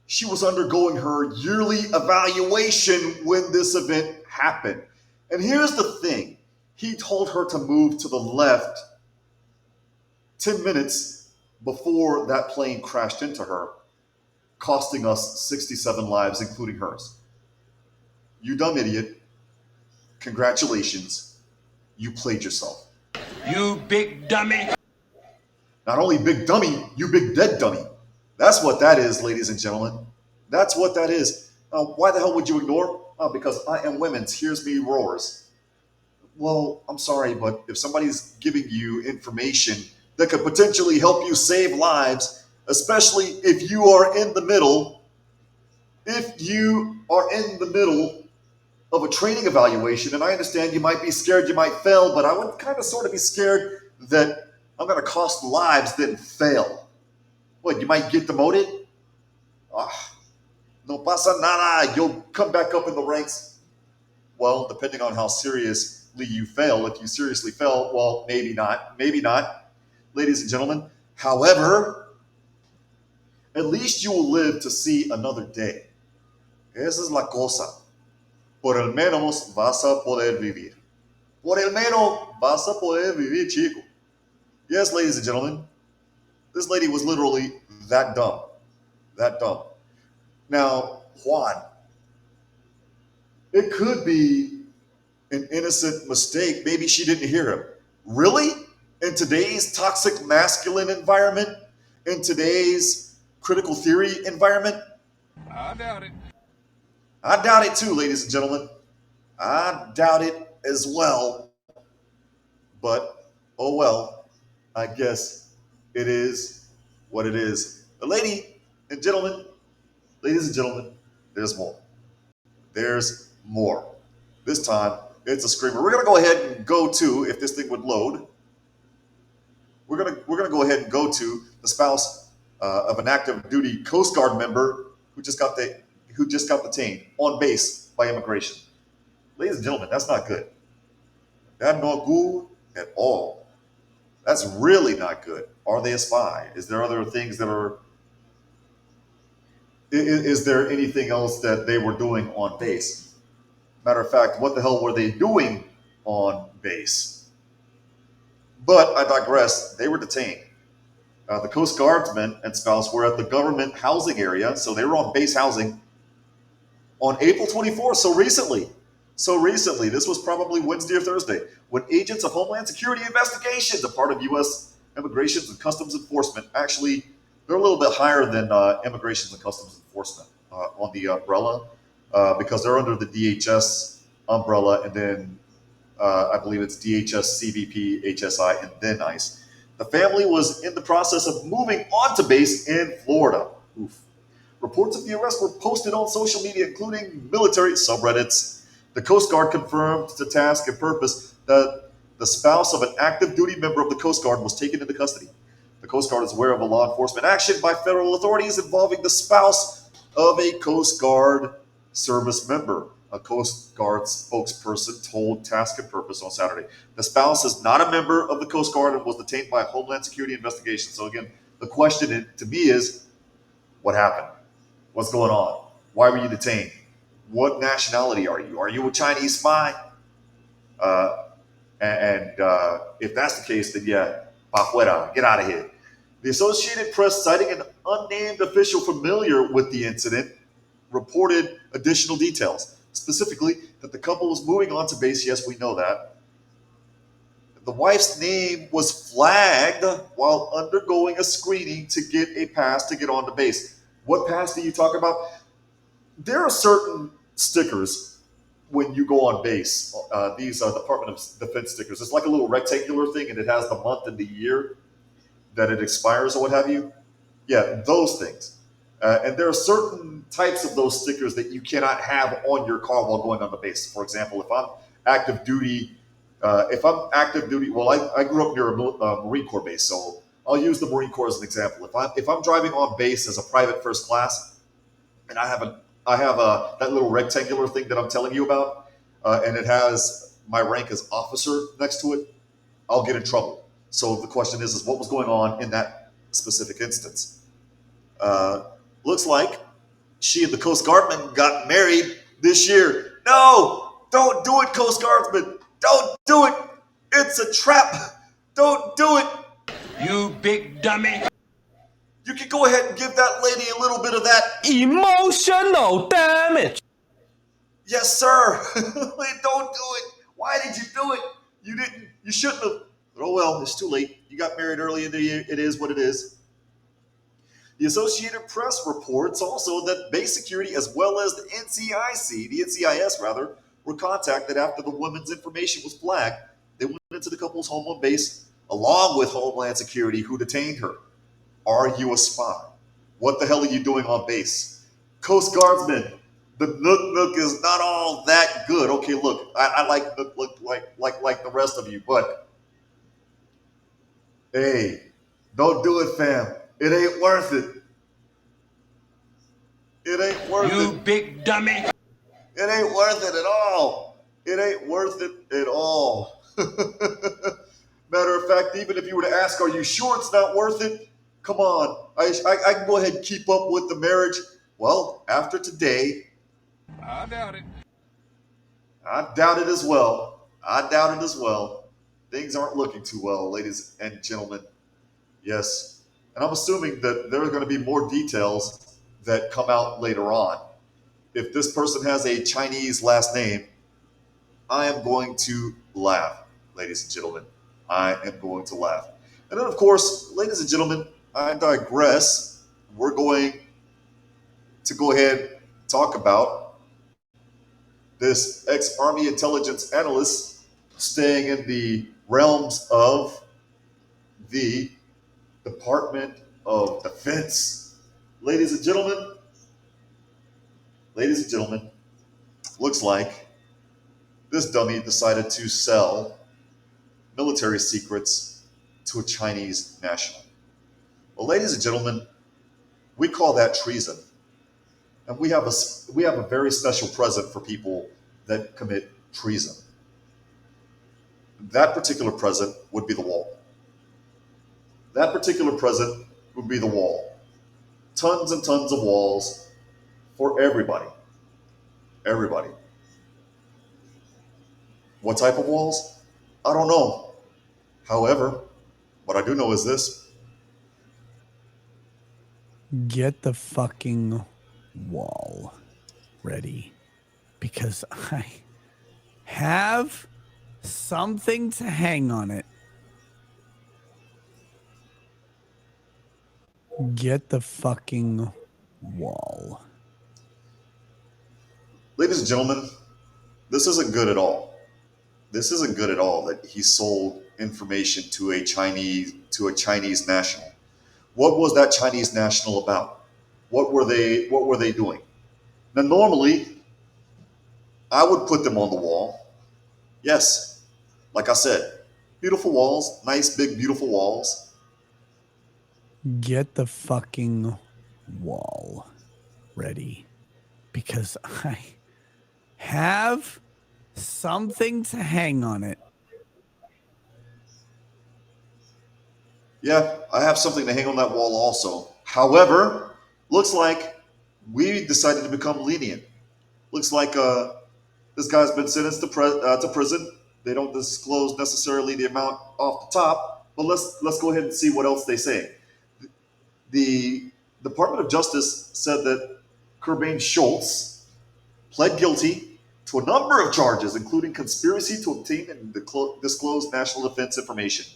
she was undergoing her yearly evaluation when this event happened. And here's the thing. He told her to move to the left 10 minutes before that plane crashed into her, costing us 67 lives, including hers. You dumb idiot. Congratulations. You played yourself. You big dummy. Not only big dummy, you big dead dummy. That's what that is, ladies and gentlemen. That's what that is. Why the hell would you ignore? Because I am women's. Here's me roars. Well, I'm sorry, but if somebody's giving you information that could potentially help you save lives, especially if you are in the middle of a training evaluation, and I understand you might be scared, you might fail, but I would kind of sort of be scared that I'm going to cost lives, then fail. What, you might get demoted? No pasa nada. You'll come back up in the ranks. Well, depending on how seriously you fail. If you seriously fail, well, maybe not. Maybe not. Ladies and gentlemen, however, at least you will live to see another day. Esa es la cosa. Por el menos vas a poder vivir. Por el menos vas a poder vivir, chico. Yes, ladies and gentlemen, this lady was literally that dumb. That dumb. Now, Juan, it could be an innocent mistake. Maybe she didn't hear him. Really? In today's toxic masculine environment? In today's critical theory environment? I doubt it. I doubt it too, ladies and gentlemen. I doubt it as well. But, oh well, I guess it is what it is. But ladies and gentlemen, there's more. There's more. This time, it's a screamer. We're going to go ahead and go to, if this thing would load, we're gonna go ahead and go to the spouse of an active duty Coast Guard member who just got detained on base by immigration. Ladies and gentlemen, that's not good. That's not good at all. That's really not good. Are they a spy? Is there other things that are? Is there anything else that they were doing on base? Matter of fact, what the hell were they doing on base? But I digress. They were detained. The Coast Guardsmen and spouse were at the government housing area, so they were on base housing on April 24th, so recently. This was probably Wednesday or Thursday, when agents of Homeland Security Investigations, a part of U.S. Immigration and Customs Enforcement, actually, they're a little bit higher than Immigration and Customs Enforcement on the umbrella, because they're under the DHS umbrella, and then I believe it's DHS, CBP, HSI, and then ICE. The family was in the process of moving on to base in Florida. Oof. Reports of the arrest were posted on social media, including military subreddits. The Coast Guard confirmed to Task and Purpose that the spouse of an active duty member of the Coast Guard was taken into custody. The Coast Guard is aware of a law enforcement action by federal authorities involving the spouse of a Coast Guard service member. A Coast Guard spokesperson told Task and Purpose on Saturday. The spouse is not a member of the Coast Guard and was detained by a Homeland Security investigation. So again, the question to me is, what happened? What's going on? Why were you detained? What nationality are you? Are you a Chinese spy? If that's the case, then yeah, pa fuera, get out of here. The Associated Press, citing an unnamed official familiar with the incident, reported additional details. Specifically, that the couple was moving on to base. Yes, we know that. The wife's name was flagged while undergoing a screening to get a pass to get on the base. What pass do you talk about? There are certain stickers when you go on base. These are Department of Defense stickers. It's like a little rectangular thing, and it has the month and the year that it expires or what have you. Yeah, those things. And there are certain types of those stickers that you cannot have on your car while going on the base. For example, if I'm active duty, well, I grew up near a Marine Corps base, so I'll use the Marine Corps as an example. If I'm driving on base as a private first class, and I have that little rectangular thing that I'm telling you about, and it has my rank as officer next to it, I'll get in trouble. So the question is what was going on in that specific instance? Looks like she and the Coast Guardman got married this year. No, don't do it, Coast Guardsmen. Don't do it. It's a trap. Don't do it. You big dummy. You can go ahead and give that lady a little bit of that emotional damage. Yes, sir. Don't do it. Why did you do it? You didn't. You shouldn't have. Oh well, it's too late. You got married early in the year. It is what it is. The Associated Press reports also that base security as well as the NCIS rather, were contacted after the woman's information was flagged. They went into the couple's home on base along with Homeland Security, who detained her. Are you a spy? What the hell are you doing on base? Coast Guardsmen, the Nook is not all that good. Okay, look, I like Nook like the rest of you, but hey, don't do it, fam. It ain't worth it. It ain't worth it. You big dummy. It ain't worth it at all. It ain't worth it at all. Matter of fact, even if you were to ask, are you sure it's not worth it? Come on. I can go ahead and keep up with the marriage. Well, after today. I doubt it. I doubt it as well. Things aren't looking too well, ladies and gentlemen. Yes. And I'm assuming that there are going to be more details that come out later on. If this person has a Chinese last name, I am going to laugh, ladies and gentlemen. I am going to laugh. And then, of course, ladies and gentlemen, I digress. We're going to go ahead and talk about this ex-Army intelligence analyst staying in the realms of the Department of Defense. Ladies and gentlemen, looks like this dummy decided to sell military secrets to a Chinese national. Well, ladies and gentlemen, we call that treason. And we have a very special present for people that commit treason. That particular present would be the wall. That particular present would be the wall. Tons and tons of walls for everybody. Everybody. What type of walls? I don't know. However, what I do know is this. Get the fucking wall ready, because I have something to hang on it. Get the fucking wall. Ladies and gentlemen, this isn't good at all. This isn't good at all that he sold information to a Chinese national. What was that Chinese national about? What were they doing? Now, normally, I would put them on the wall. Yes, like I said, beautiful walls, nice, big, beautiful walls. Get the fucking wall ready, because I have something to hang on it. Yeah, I have something to hang on that wall also. However, looks like we decided to become lenient. Looks like this guy's been sentenced to prison. They don't disclose necessarily the amount off the top, but let's go ahead and see what else they say. The Department of Justice said that Karmelo Schultz pled guilty to a number of charges, including conspiracy to obtain and disclose national defense information,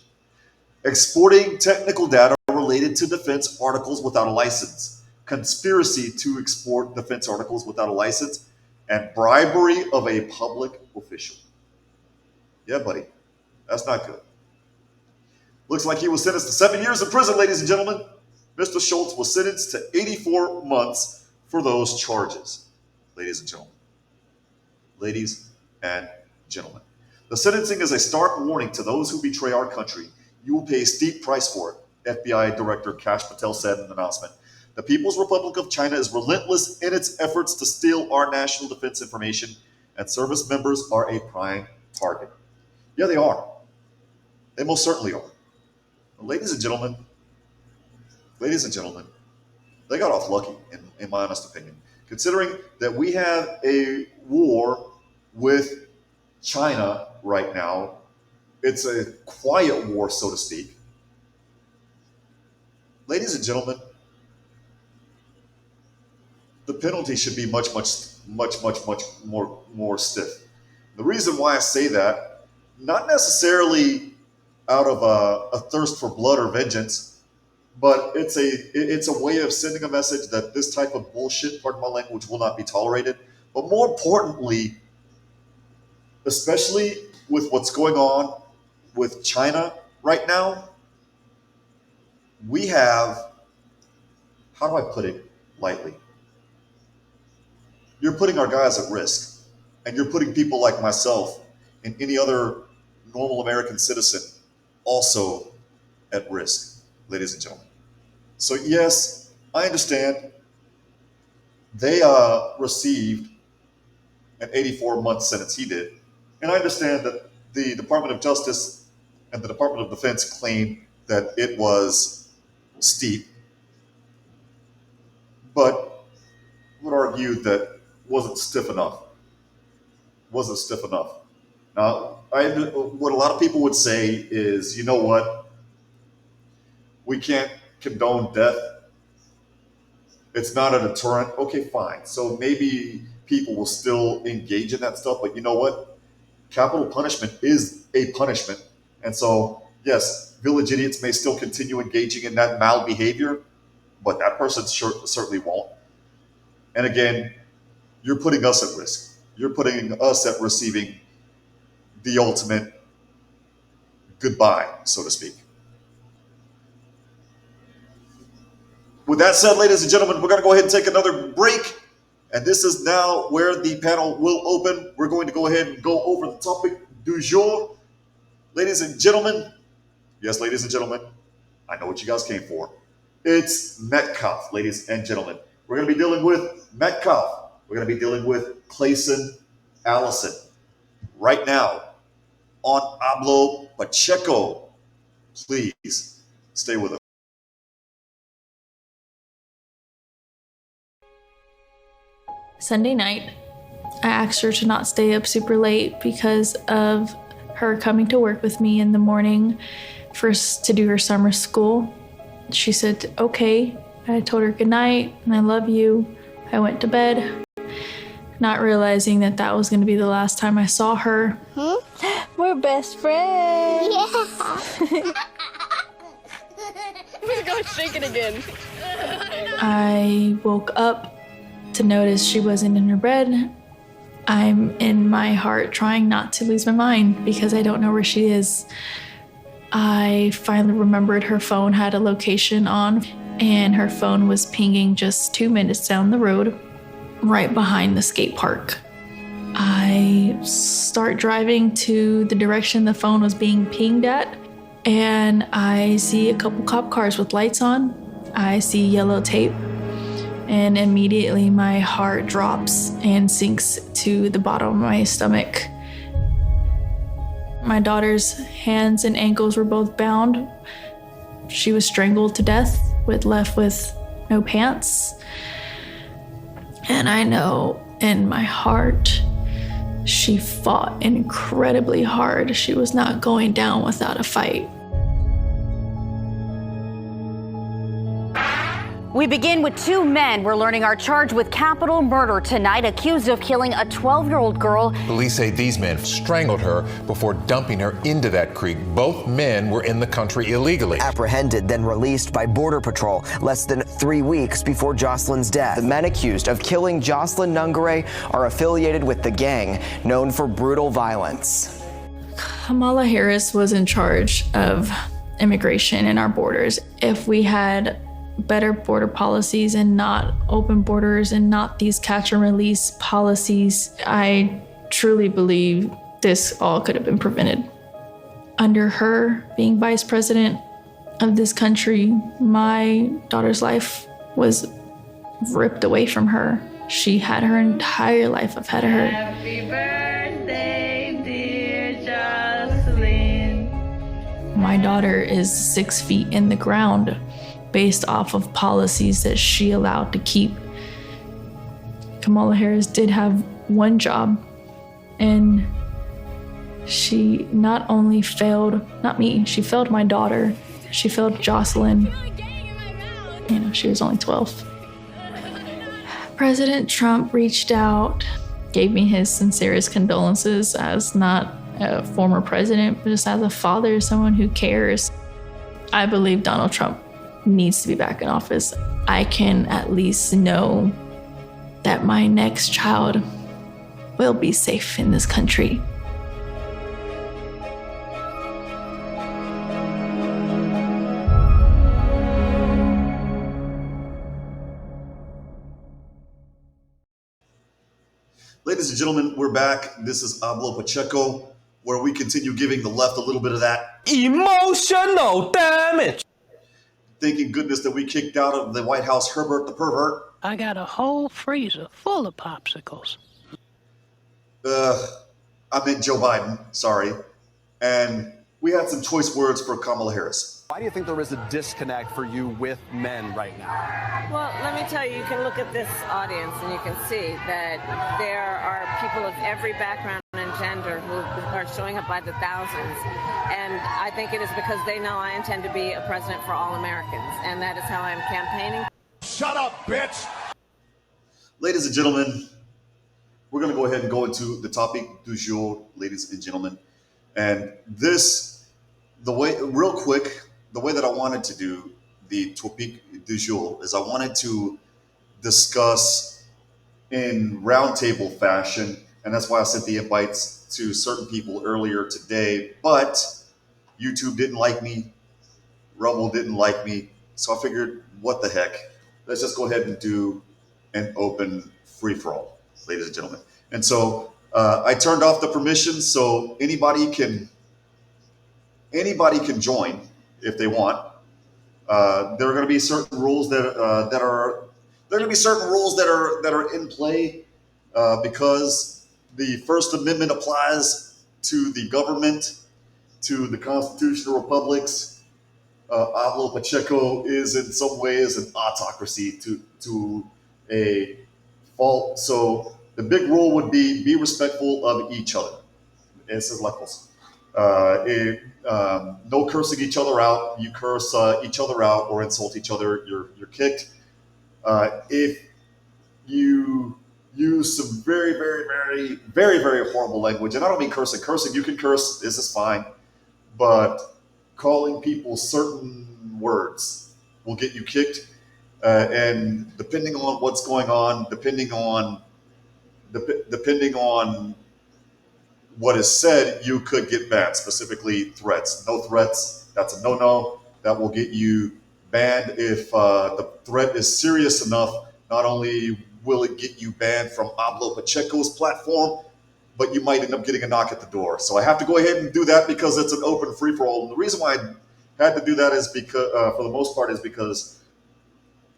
exporting technical data related to defense articles without a license, conspiracy to export defense articles without a license, and bribery of a public official. Yeah, buddy, that's not good. Looks like he was sentenced to 7 years in prison, ladies and gentlemen. Mr. Schultz was sentenced to 84 months for those charges, ladies and gentlemen. Ladies and gentlemen. The sentencing is a stark warning to those who betray our country. You will pay a steep price for it, FBI Director Kash Patel said in an announcement. The People's Republic of China is relentless in its efforts to steal our national defense information, and service members are a prime target. Yeah, they are. They most certainly are. Ladies and gentlemen, they got off lucky, in my honest opinion. Considering that we have a war with China right now, it's a quiet war, so to speak. Ladies and gentlemen, the penalty should be much more stiff. The reason why I say that, not necessarily out of a thirst for blood or vengeance, but it's a way of sending a message that this type of bullshit, pardon my language, will not be tolerated. But more importantly, especially with what's going on with China right now, we have, how do I put it lightly? You're putting our guys at risk, and you're putting people like myself and any other normal American citizen also at risk, ladies and gentlemen. So yes, I understand they received an 84-month sentence, he did. And I understand that the Department of Justice and the Department of Defense claimed that it was steep, but would argue that wasn't stiff enough. Now, what a lot of people would say is, you know what? We can't condone death. It's not a deterrent. Okay, fine. So maybe people will still engage in that stuff, but you know what? capital punishment is a punishment. And so, yes, village idiots may still continue engaging in that malbehavior, but that person certainly won't. And again, you're putting us at risk. You're putting us at receiving the ultimate goodbye, so to speak. With that said, ladies and gentlemen, we're going to go ahead and take another break. And this is now where the panel will open. We're going to go ahead and go over the topic du jour. Ladies and gentlemen, yes, ladies and gentlemen, I know what you guys came for. It's Metcalf, ladies and gentlemen. We're going to be dealing with Metcalf. We're going to be dealing with Cayson Allison right now on Hablo Pacheco. Please stay with us. Sunday night, I asked her to not stay up super late because of her coming to work with me in the morning first to do her summer school. She said, okay. I told her good night and I love you. I went to bed, not realizing that that was going to be the last time I saw her. We're best friends. Yeah. We're going shaking again. I woke up to notice she wasn't in her bed. I'm in my heart trying not to lose my mind because I don't know where she is. I finally remembered her phone had a location on, and her phone was pinging just 2 minutes down the road, right behind the skate park. I start driving to the direction the phone was being pinged at, and I see a couple cop cars with lights on. I see yellow tape, and immediately my heart drops and sinks to the bottom of my stomach. My daughter's hands and ankles were both bound. She was strangled to death, left with no pants. And I know in my heart, she fought incredibly hard. She was not going down without a fight. We begin with two men we're learning are charged with capital murder tonight, accused of killing a 12-year-old girl. Police say these men strangled her before dumping her into that creek. Both men were in the country illegally. Apprehended, then released by Border Patrol less than 3 weeks before Jocelyn's death. The men accused of killing Jocelyn Nungare are affiliated with the gang known for brutal violence. Kamala Harris was in charge of immigration in our borders. If we had better border policies and not open borders and not these catch and release policies, I truly believe this all could have been prevented. Under her being vice president of this country, my daughter's life was ripped away from her. She had her entire life ahead of her. Happy birthday, dear Jocelyn. My daughter is 6 feet in the ground based off of policies that she allowed to keep. Kamala Harris did have one job, and she not only failed, not me, she failed my daughter. She failed Jocelyn. You know, she was only 12. President Trump reached out, gave me his sincerest condolences as not a former president, but just as a father, someone who cares. I believe Donald Trump needs to be back in office. I can at least know that my next child will be safe in this country. Ladies and gentlemen, we're back. This is Hablo Pacheco, where we continue giving the left a little bit of that emotional damage. Thanking goodness that we kicked out of the White House Herbert the pervert. I got a whole freezer full of popsicles. I meant Joe Biden, sorry. And we had some choice words for Kamala Harris. Why do you think there is a disconnect for you with men right now? Well, let me tell you can look at this audience and you can see that there are people of every background and gender who are showing up by the thousands. And I think it is because they know I intend to be a president for all Americans. And that is how I'm campaigning. Shut up, bitch! Ladies and gentlemen, we're going to go ahead and go into the topic du jour, ladies and gentlemen. And this, the way that I wanted to do the topic du jour is I wanted to discuss in roundtable fashion, and that's why I sent the invites to certain people earlier today. But YouTube didn't like me, Rumble didn't like me, so I figured, what the heck? Let's just go ahead and do an open free for all, ladies and gentlemen. And so I turned off the permissions, so anybody can join if they want. There are going to be certain rules that are in play because the First Amendment applies to the government, to the constitutional republics. Pablo Pacheco is in some ways an autocracy to a fault. So the big rule would be respectful of each other. Esa es la cosa. No cursing each other out. You curse each other out or insult each other, you're kicked. If you use some very, very, very, very, very horrible language, and I don't mean cursing. Cursing, you can curse. This is fine, but calling people certain words will get you kicked. And depending on what's going on, depending on what is said, you could get banned, specifically threats. No threats, that's a no-no. That will get you banned if the threat is serious enough. Not only will it get you banned from Pablo Pacheco's platform, but you might end up getting a knock at the door. So I have to go ahead and do that because it's an open free-for-all. And the reason why I had to do that is because, for the most part, is because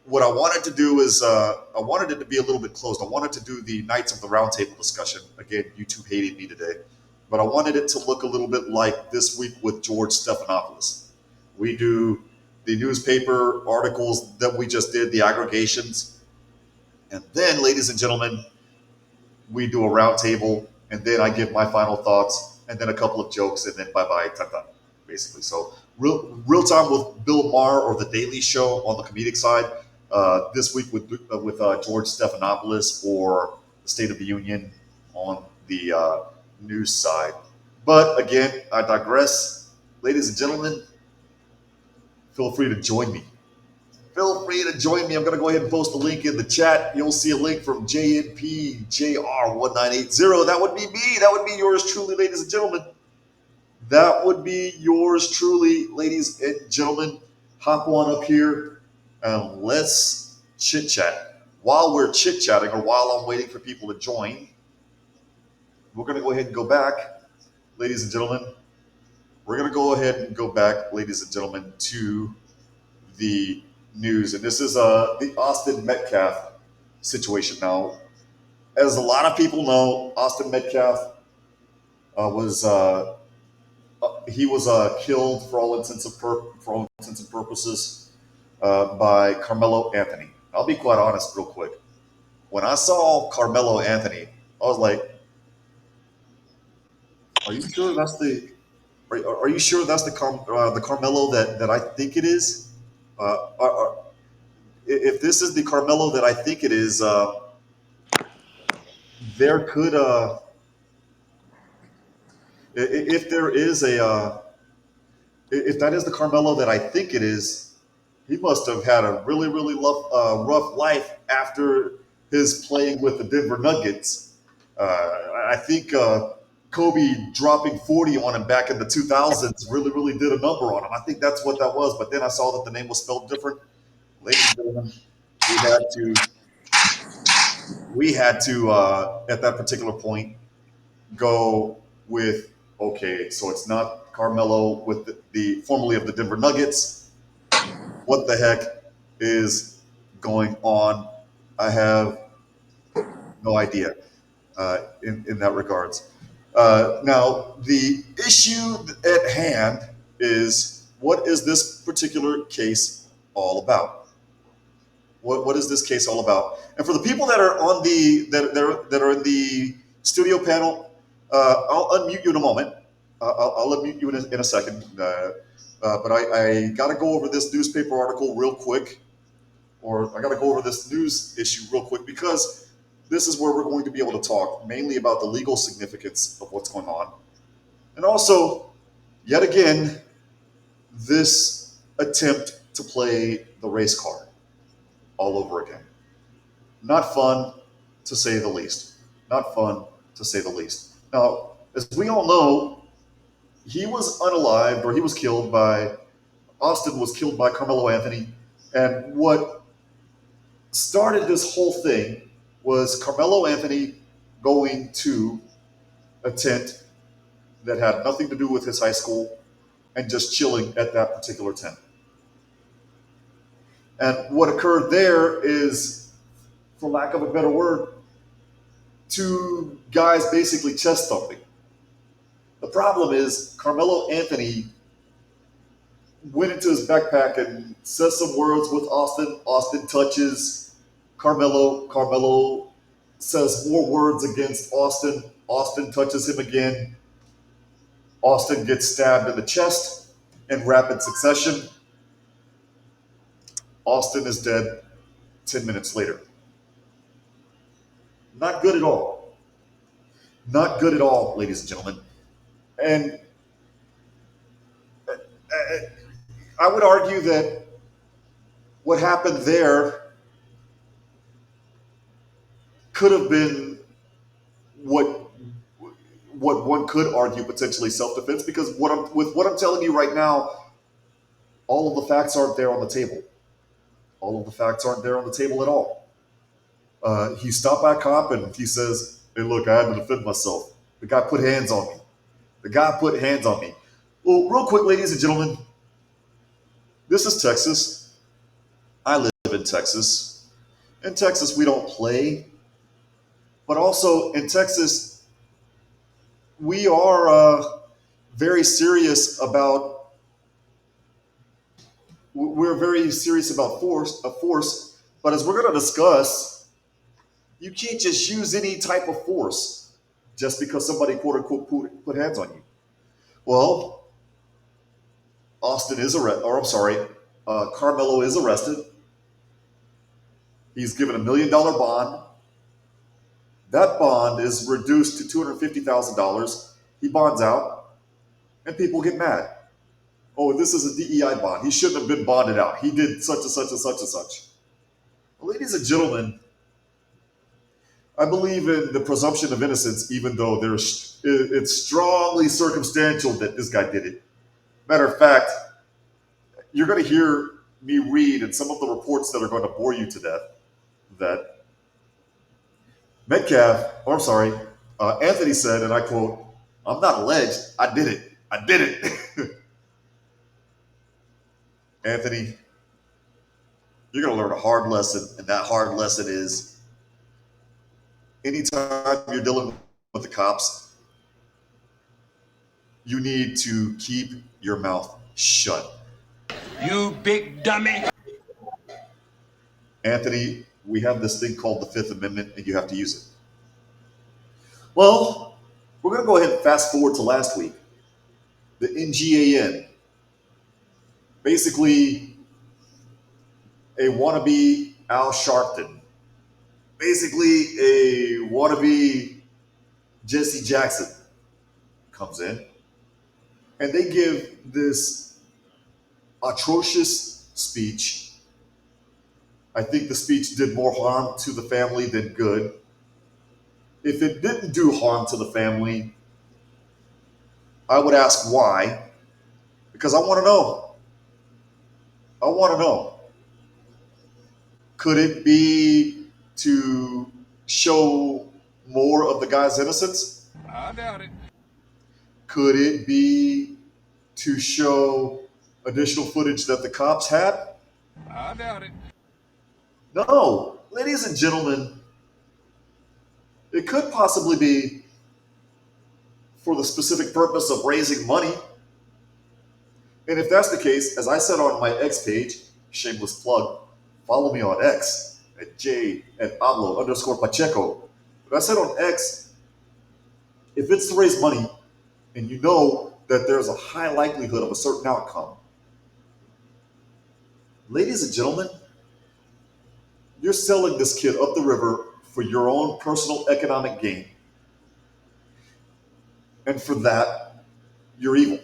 what I wanted to do is I wanted it to be a little bit closed. I wanted to do the Knights of the Roundtable discussion. Again, YouTube hated me today. But I wanted it to look a little bit like This Week with George Stephanopoulos. We do the newspaper articles that we just did, the aggregations. And then, ladies and gentlemen, we do a roundtable, and then I give my final thoughts, and then a couple of jokes, and then bye-bye, ta-ta, basically. So real time with Bill Maher or The Daily Show on the comedic side. This week with George Stephanopoulos, or the State of the Union on the news side. But again, I digress. Ladies and gentlemen, feel free to join me. Feel free to join me. I'm going to go ahead and post a link in the chat. You'll see a link from JNPJR1980. That would be me. That would be yours truly, ladies and gentlemen. That would be yours truly, ladies and gentlemen. Hop on up here and let's chit-chat. While we're chit-chatting, or while I'm waiting for people to join, we're going to go ahead and go back, ladies and gentlemen. We're going to go ahead and go back, ladies and gentlemen, to the news. And this is the Austin Metcalf situation. Now, as a lot of people know, Austin Metcalf was killed for all intents and purposes by Karmelo Anthony. I'll be quite honest real quick. When I saw Karmelo Anthony, I was like, Are you sure that's the Karmelo that I think it is? If this is the Karmelo that I think it is, there could if that is the Karmelo that I think it is, he must have had a really, really rough life after his playing with the Denver Nuggets. I think Kobe dropping 40 on him back in the 2000s really, really did a number on him. I think that's what that was. But then I saw that the name was spelled different. Ladies and gentlemen, we had to at that particular point go with, okay, so it's not Karmelo with the formerly of the Denver Nuggets. What the heck is going on? I have no idea in that regards. Now, the issue at hand is, what is this particular case all about? What is this case all about? And for the people that are on that are in the studio panel, I'll unmute you in a moment. I'll unmute you in a second. But I got to go over this newspaper article real quick, or I got to go over this news issue real quick, because this is where we're going to be able to talk mainly about the legal significance of what's going on. And also, yet again, this attempt to play the race card all over again. Not fun, to say the least. Not fun, to say the least. Now, as we all know, he was unalived, or he was killed by, Austin was killed by Karmelo Anthony. And what started this whole thing was Karmelo Anthony going to a tent that had nothing to do with his high school and just chilling at that particular tent. And what occurred there is, for lack of a better word, two guys basically chest thumping. The problem is Karmelo Anthony went into his backpack and says some words with Austin. Austin touches Karmelo. Karmelo says more words against Austin. Austin touches him again. Austin gets stabbed in the chest in rapid succession. Austin is dead 10 minutes later. Not good at all. Not good at all, ladies and gentlemen. And I would argue that what happened there could have been what one could argue potentially self-defense, because with what I'm telling you right now, all of the facts aren't there on the table. All of the facts aren't there on the table at all. He's stopped by a cop and he says, "Hey, look, I had to defend myself. The guy put hands on me. The guy put hands on me." Well, real quick, ladies and gentlemen, this is Texas. I live in Texas. In Texas, we don't play. But also in Texas, we are very serious about force. But as we're going to discuss, you can't just use any type of force just because somebody, quote unquote, put hands on you. Well, Karmelo is arrested. He's given $1 million bond. That bond is reduced to $250,000. He bonds out, and people get mad. Oh, this is a DEI bond. He shouldn't have been bonded out. He did such and such and such and such. Well, ladies and gentlemen, I believe in the presumption of innocence, even though it's strongly circumstantial that this guy did it. Matter of fact, you're going to hear me read in some of the reports that are going to bore you to death that Anthony said, and I quote, "I'm not alleged, I did it. I did it." Anthony, you're going to learn a hard lesson, and that hard lesson is anytime you're dealing with the cops, you need to keep your mouth shut. You big dummy. Anthony, we have this thing called the Fifth Amendment, and you have to use it. Well, we're going to go ahead and fast forward to last week. The NGAN, basically a wannabe Al Sharpton, basically a wannabe Jesse Jackson, comes in, and they give this atrocious speech. I think the speech did more harm to the family than good. If it didn't do harm to the family, I would ask why, because I want to know. I want to know. Could it be to show more of the guy's innocence? I doubt it. Could it be to show additional footage that the cops had? I doubt it. No, ladies and gentlemen, it could possibly be for the specific purpose of raising money. And if that's the case, as I said on my X page, shameless plug, follow me on X at @Pablo_Pacheco. But I said on X, if it's to raise money and you know that there's a high likelihood of a certain outcome, ladies and gentlemen, you're selling this kid up the river for your own personal economic gain. And for that, you're evil.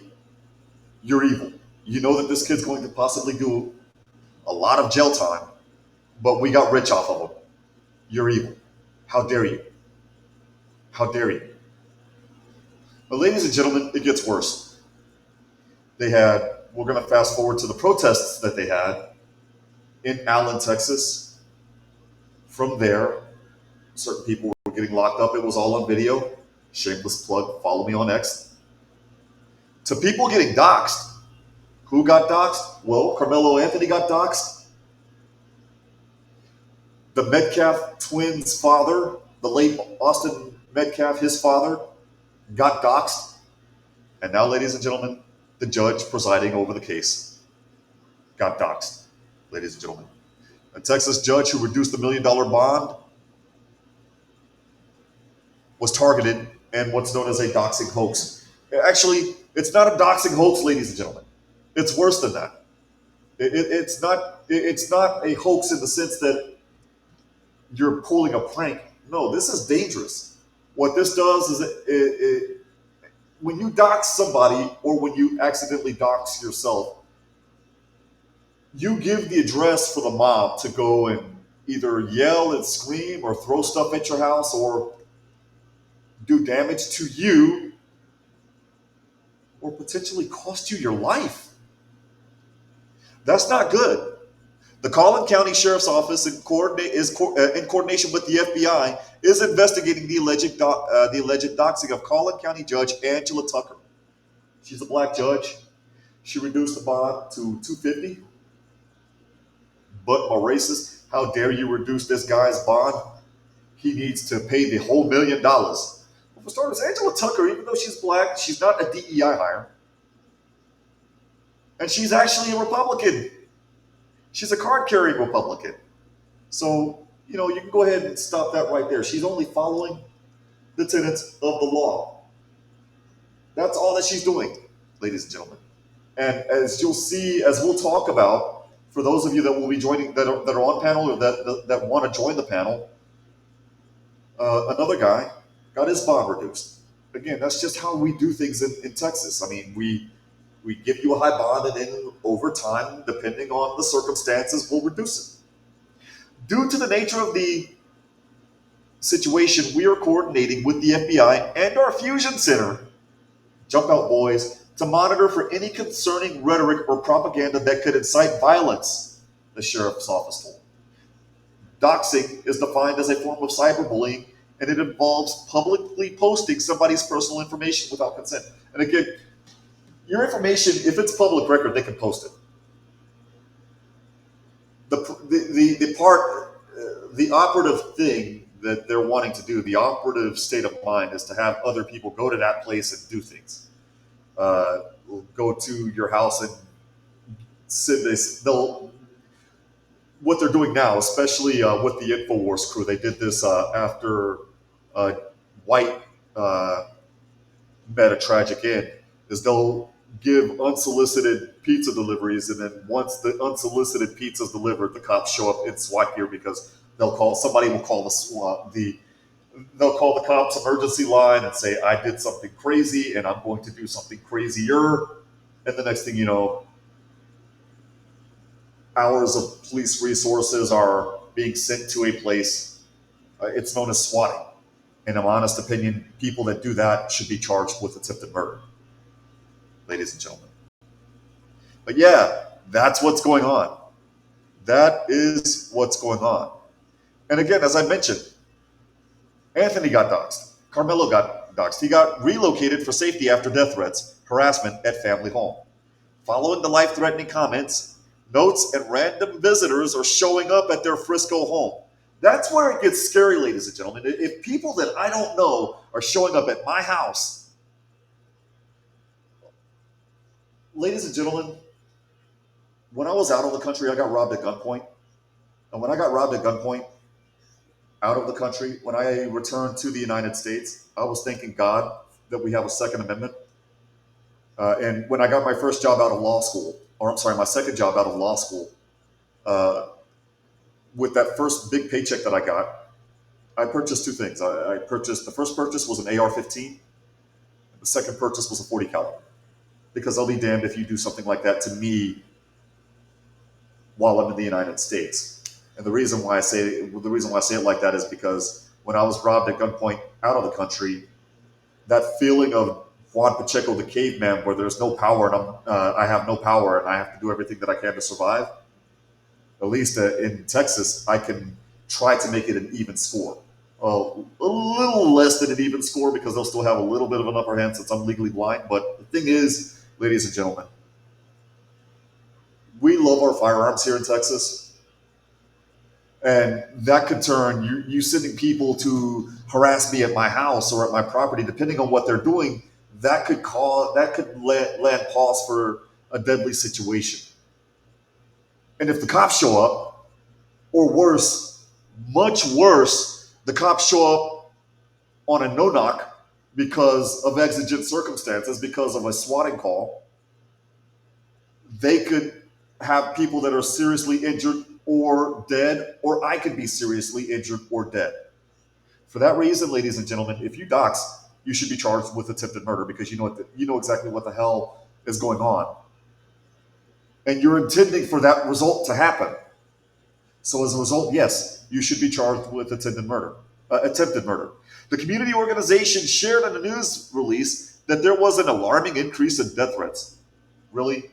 You're evil. You know that this kid's going to possibly do a lot of jail time, but we got rich off of him. You're evil. How dare you? How dare you? But ladies and gentlemen, it gets worse. We're going to fast forward to the protests that they had in Allen, Texas. From there, certain people were getting locked up. It was all on video. Shameless plug, follow me on X. To people getting doxxed. Who got doxxed? Well, Karmelo Anthony got doxxed. The Metcalf twins' father, the late Austin Metcalf, his father, got doxxed. And now, ladies and gentlemen, the judge presiding over the case got doxxed, ladies and gentlemen. A Texas judge who reduced the $1 million bond was targeted in what's known as a doxing hoax. Actually, it's not a doxing hoax, ladies and gentlemen. It's worse than that. It's not a hoax in the sense that you're pulling a prank. No, this is dangerous. What this does is when you dox somebody or when you accidentally dox yourself, you give the address for the mob to go and either yell and scream or throw stuff at your house or do damage to you or potentially cost you your life. That's not good. The Collin County Sheriff's Office, in coordination with the FBI, is investigating the alleged doxing of Collin County Judge Angela Tucker. She's a black judge. She reduced the bond to $250. But a racist, how dare you reduce this guy's bond? He needs to pay the whole $1 million. Well, for starters, Angela Tucker, even though she's black, she's not a DEI hire. And she's actually a Republican. She's a card-carrying Republican. So, you can go ahead and stop that right there. She's only following the tenets of the law. That's all that she's doing, ladies and gentlemen. And as you'll see, as we'll talk about, for those of you that will be joining, that are on panel or that want to join the panel, another guy got his bond reduced. Again, that's just how we do things in Texas. I mean, we give you a high bond, and then over time, depending on the circumstances, we'll reduce it. Due to the nature of the situation, we are coordinating with the FBI and our Fusion Center, Jump Out Boys, to monitor for any concerning rhetoric or propaganda that could incite violence, the sheriff's office told. Doxing is defined as a form of cyberbullying, and it involves publicly posting somebody's personal information without consent. And again, your information, if it's public record, they can post it. The operative thing that they're wanting to do, the operative state of mind, is to have other people go to that place and do things. Go to your house and sit. What they're doing now, especially with the InfoWars crew, they did this after White met a tragic end, is they'll give unsolicited pizza deliveries, and then once the unsolicited pizza's delivered, the cops show up in SWAT gear because somebody will call they'll call the cops emergency line and say, I did something crazy and I'm going to do something crazier. And the next thing you know, hours of police resources are being sent to a place. It's known as swatting. In my honest opinion, people that do that should be charged with attempted murder, ladies and gentlemen. But yeah, that's what's going on. That is what's going on. And again, as I mentioned, Anthony got doxxed. Karmelo got doxxed. He got relocated for safety after death threats, harassment at family home. Following the life-threatening comments, notes and random visitors are showing up at their Frisco home. That's where it gets scary, ladies and gentlemen. If people that I don't know are showing up at my house, ladies and gentlemen, when I was out of the country, I got robbed at gunpoint. And when I got robbed at gunpoint, out of the country, when I returned to the United States, I was thanking God that we have a Second Amendment. And when I got my first job out of law school, my second job out of law school, with that first big paycheck that I got, I purchased two things. I purchased, the first purchase was an AR-15. The second purchase was a 40 caliber. Because I'll be damned if you do something like that to me while I'm in the United States. And the reason why I say it like that is because when I was robbed at gunpoint out of the country, that feeling of Juan Pacheco the caveman, where there's no power and I have no power and I have to do everything that I can to survive. At least in Texas, I can try to make it an even score. A little less than an even score because they'll still have a little bit of an upper hand since I'm legally blind. But the thing is, ladies and gentlemen, we love our firearms here in Texas. And that could turn you sending people to harass me at my house or at my property, depending on what they're doing, that could land pause for a deadly situation. And if the cops show up, or worse, much worse, the cops show up on a no-knock because of exigent circumstances, because of a swatting call, they could have people that are seriously injured or dead, or I could be seriously injured or dead. For that reason, ladies and gentlemen, if you dox, you should be charged with attempted murder because you know exactly what the hell is going on. And you're intending for that result to happen. So as a result, yes, you should be charged with attempted murder. The community organization shared in a news release that there was an alarming increase in death threats. Really?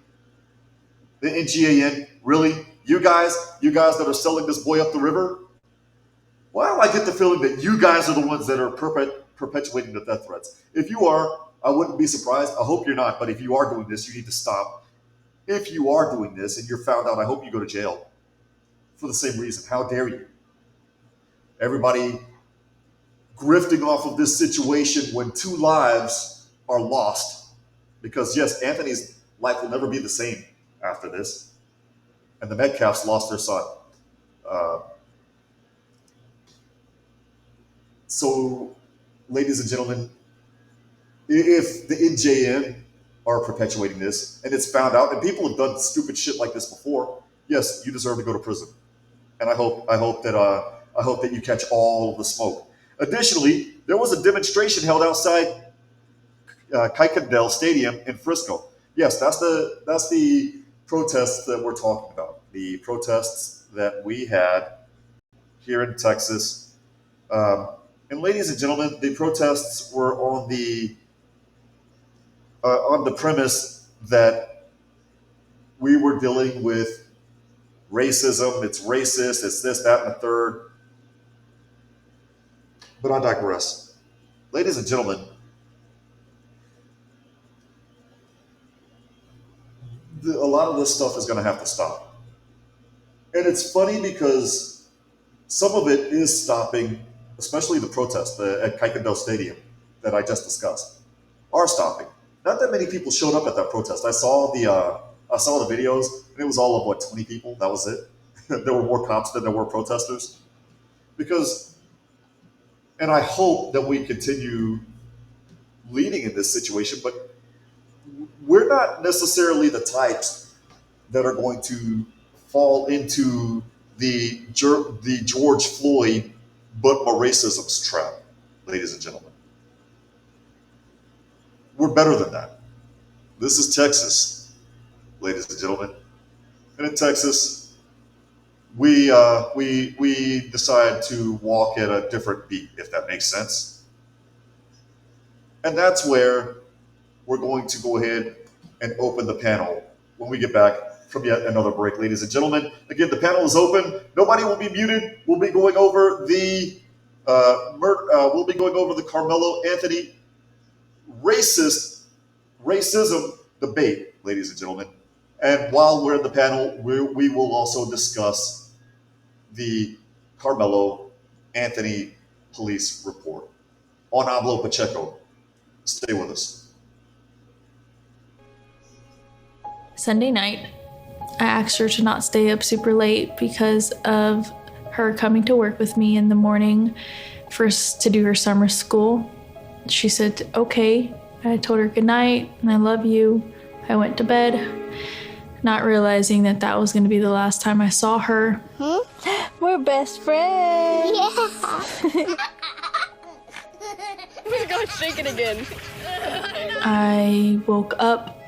The NGAN? Really? You guys that are selling this boy up the river? Well, I get the feeling that you guys are the ones that are perpetuating the death threats. If you are, I wouldn't be surprised. I hope you're not, but if you are doing this, you need to stop. If you are doing this and you're found out, I hope you go to jail for the same reason. How dare you? Everybody grifting off of this situation when 2 lives are lost. Because yes, Anthony's life will never be the same after this. And the Metcalfs lost their son. So, ladies and gentlemen, if the NJN are perpetuating this and it's found out, and people have done stupid shit like this before, yes, you deserve to go to prison. And I hope that you catch all of the smoke. Additionally, there was a demonstration held outside Cayson Stadium in Frisco. Yes, that's the protests that we're talking about. The protests that we had here in Texas. And ladies and gentlemen, the protests were on the premise that we were dealing with racism. It's racist. It's this, that, and the third. But I digress. Ladies and gentlemen, a lot of this stuff is going to have to stop. And it's funny because some of it is stopping, especially the protest at Cayson Stadium that I just discussed, are stopping. Not that many people showed up at that protest. I saw the videos, and it was all of 20 people. That was it. There were more cops than there were protesters. And I hope that we continue leading in this situation, but we're not necessarily the types that are going to fall into the George Floyd but my racism's trap, ladies and gentlemen. We're better than that. This is Texas, ladies and gentlemen. And in Texas, we decide to walk at a different beat, if that makes sense. And that's where we're going to go ahead and open the panel when we get back from yet another break, ladies and gentlemen. Again, the panel is open. Nobody will be muted. We'll be going over the Karmelo Anthony racism debate, ladies and gentlemen. And while we're in the panel, we will also discuss the Karmelo Anthony police report. On Pablo Pacheco. Stay with us. Sunday night, I asked her to not stay up super late because of her coming to work with me in the morning to do her summer school. She said, okay. I told her good night and I love you. I went to bed, not realizing that was going to be the last time I saw her. We're best friends. Yeah. We're going shaking again. I woke up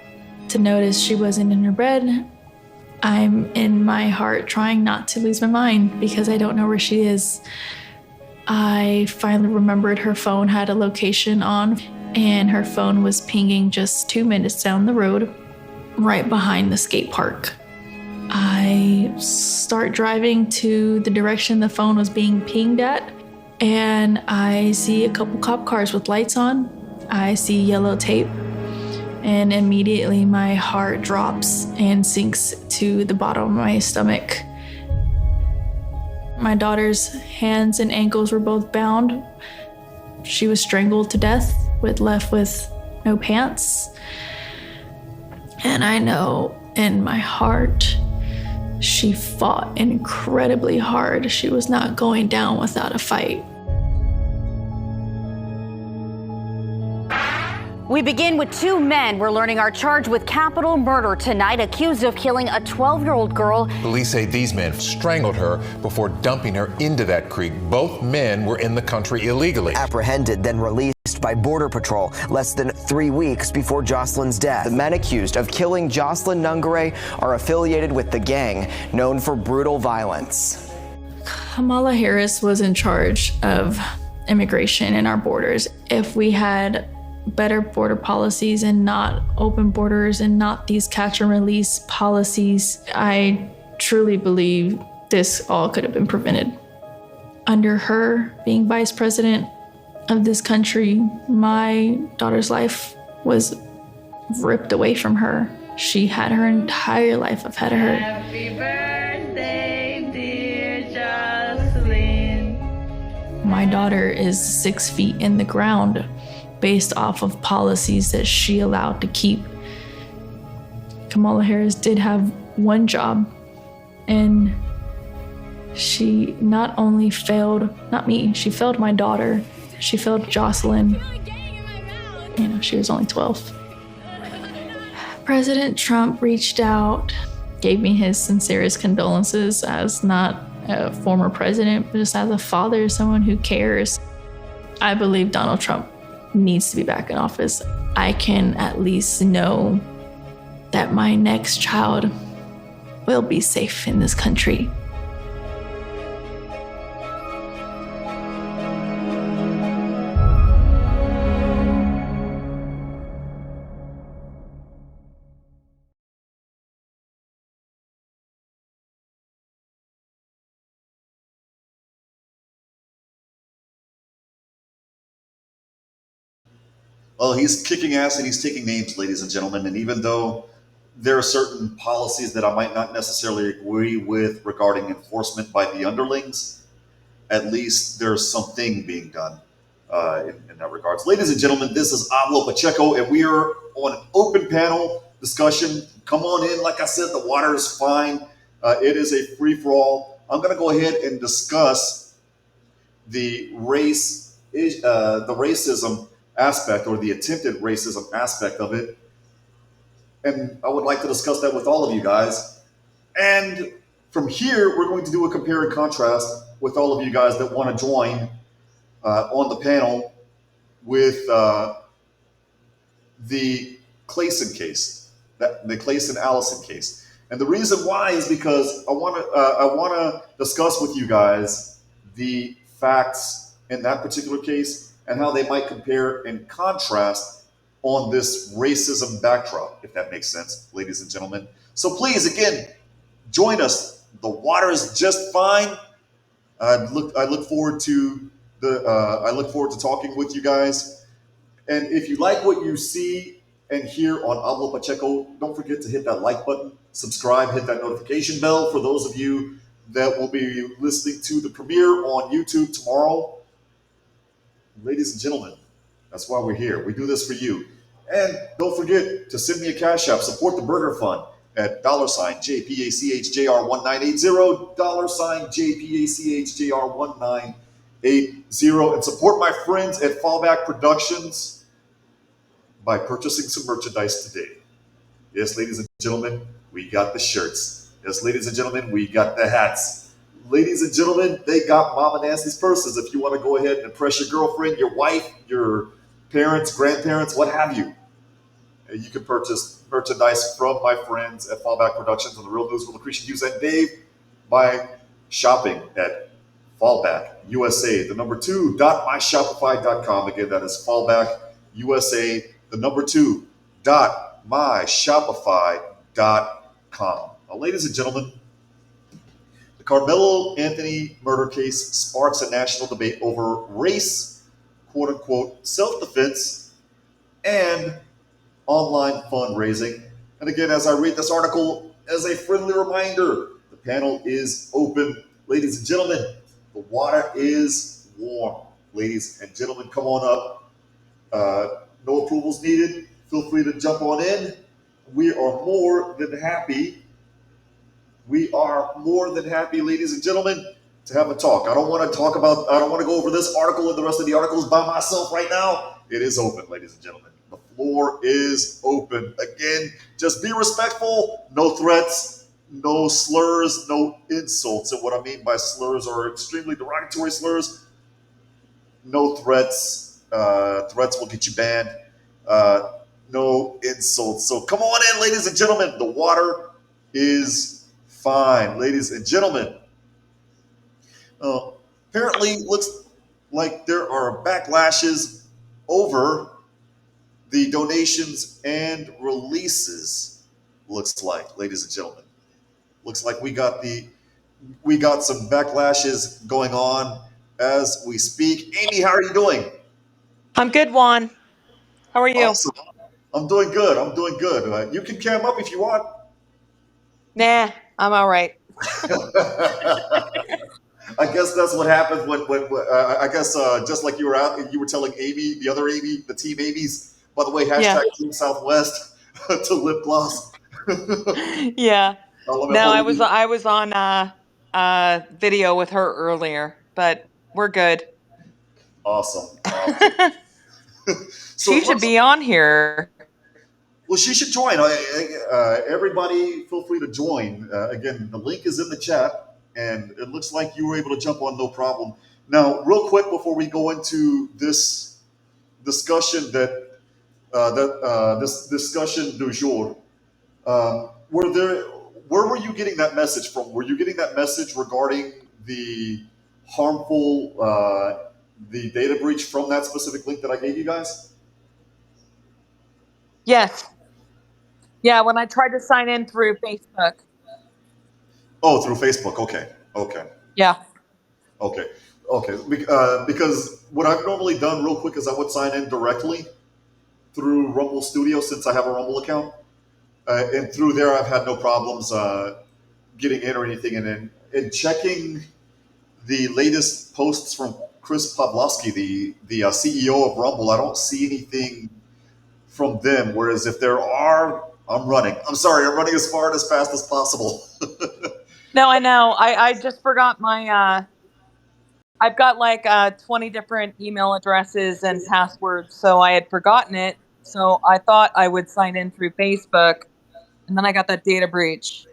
to notice she wasn't in her bed. I'm in my heart trying not to lose my mind because I don't know where she is. I finally remembered her phone had a location on, and her phone was pinging just 2 minutes down the road, right behind the skate park. I start driving to the direction the phone was being pinged at, and I see a couple cop cars with lights on. I see yellow tape, and immediately my heart drops and sinks to the bottom of my stomach. My daughter's hands and ankles were both bound. She was strangled to death, left with no pants. And I know in my heart, she fought incredibly hard. She was not going down without a fight. We begin with two men we're learning are charged with capital murder tonight, accused of killing a 12-year-old girl. Police say these men strangled her before dumping her into that creek. Both men were in the country illegally. Apprehended, then released by Border Patrol less than 3 weeks before Jocelyn's death. The men accused of killing Jocelyn Nungare are affiliated with the gang known for brutal violence. Kamala Harris was in charge of immigration in our borders. If we had better border policies and not open borders and not these catch and release policies, I truly believe this all could have been prevented. Under her being vice president of this country, my daughter's life was ripped away from her. She had her entire life ahead of her. Happy birthday, dear Jocelyn. My daughter is 6 feet in the ground based off of policies that she allowed to keep. Kamala Harris did have one job, and she not only failed, not me, she failed my daughter. She failed Jocelyn. You know, she was only 12. President Trump reached out, gave me his sincerest condolences as not a former president, but just as a father, someone who cares. I believe Donald Trump needs to be back in office. I can at least know that my next child will be safe in this country. Well, he's kicking ass and he's taking names, ladies and gentlemen. And even though there are certain policies that I might not necessarily agree with regarding enforcement by the underlings, at least there's something being done in that regards. Ladies and gentlemen, this is Pablo Pacheco, and we are on an open panel discussion. Come on in. Like I said, the water is fine. It is a free-for-all. I'm going to go ahead and discuss the racism aspect, or the attempted racism aspect of it. And I would like to discuss that with all of you guys. And from here, we're going to do a compare and contrast with all of you guys that want to join on the panel with the Cayson case, the Cayson Allison case. And the reason why is because I want to discuss with you guys the facts in that particular case and how they might compare and contrast on this racism backdrop, if that makes sense, ladies and gentlemen. So please, again, join us. The water is just fine. I look forward to talking with you guys. And if you like what you see and hear on Pablo Pacheco, don't forget to hit that like button, subscribe, hit that notification bell for those of you that will be listening to the premiere on YouTube tomorrow. Ladies and gentlemen, that's why we're here. We do this for you. And don't forget to send me a Cash App. Support the Burger Fund at $JPACHJR1980, $JPACHJR1980, and support my friends at Fallback Productions by purchasing some merchandise today. Yes, ladies and gentlemen, we got the shirts. Yes, ladies and gentlemen, we got the hats. ladies and gentlemen, they got Mama Nancy's purses. If you want to go ahead and impress your girlfriend, your wife, your parents, grandparents, what have you, you can purchase merchandise from my friends at Fallback Productions and The Real News with Lucretia Hughes and Dave by shopping at Fallback USA, the number 2.myshopify.com. Again, that is Fallback USA, the number 2.myshopify.com. Now, ladies and gentlemen, the Karmelo Anthony murder case sparks a national debate over race, quote unquote, self-defense, and online fundraising. And again, as I read this article, as a friendly reminder, the panel is open. Ladies and gentlemen, the water is warm. Ladies and gentlemen, come on up. No approvals needed. Feel free to jump on in. We are more than happy. Ladies and gentlemen, to have a talk. I don't want to go over this article and the rest of the articles by myself right now. It is open, ladies and gentlemen. The floor is open. Again, just be respectful. No threats, no slurs, no insults. And what I mean by slurs are extremely derogatory slurs. No threats. Threats will get you banned. No insults. So come on in, ladies and gentlemen. The water is fine, ladies and gentlemen. Apparently, looks like there are backlashes over the donations and releases. Looks like, ladies and gentlemen, looks like we got some backlashes going on as we speak. Amy, how are you doing? I'm good, Juan. How are you? Awesome. I'm doing good. You can cam up if you want. Nah, I'm all right. I guess that's what happens when I guess just like you were out and you were telling Amy, the other Amy, the team Amy's. By the way, hashtag Team Southwest to lip gloss. Yeah. No, I was on video with her earlier, but we're good. Awesome. She should be on here. Well, she should join. Everybody, feel free to join. Again, the link is in the chat, and it looks like you were able to jump on no problem. Now, real quick before we go into this discussion this discussion du jour, where were you getting that message from? Were you getting that message regarding the harmful, the data breach from that specific link that I gave you guys? Yes. Yeah, when I tried to sign in through Facebook. Oh, through Facebook. Okay. Yeah. Okay. Because what I've normally done real quick is I would sign in directly through Rumble Studio since I have a Rumble account. And through there, I've had no problems getting in or anything. And in checking the latest posts from Chris Pavlovsky, the CEO of Rumble, I don't see anything from them. Whereas if there are, I'm running. I'm sorry, I'm running as far and as fast as possible. No, I know. I just forgot my, I've got like 20 different email addresses and passwords, so I had forgotten it. So I thought I would sign in through Facebook, and then I got that data breach.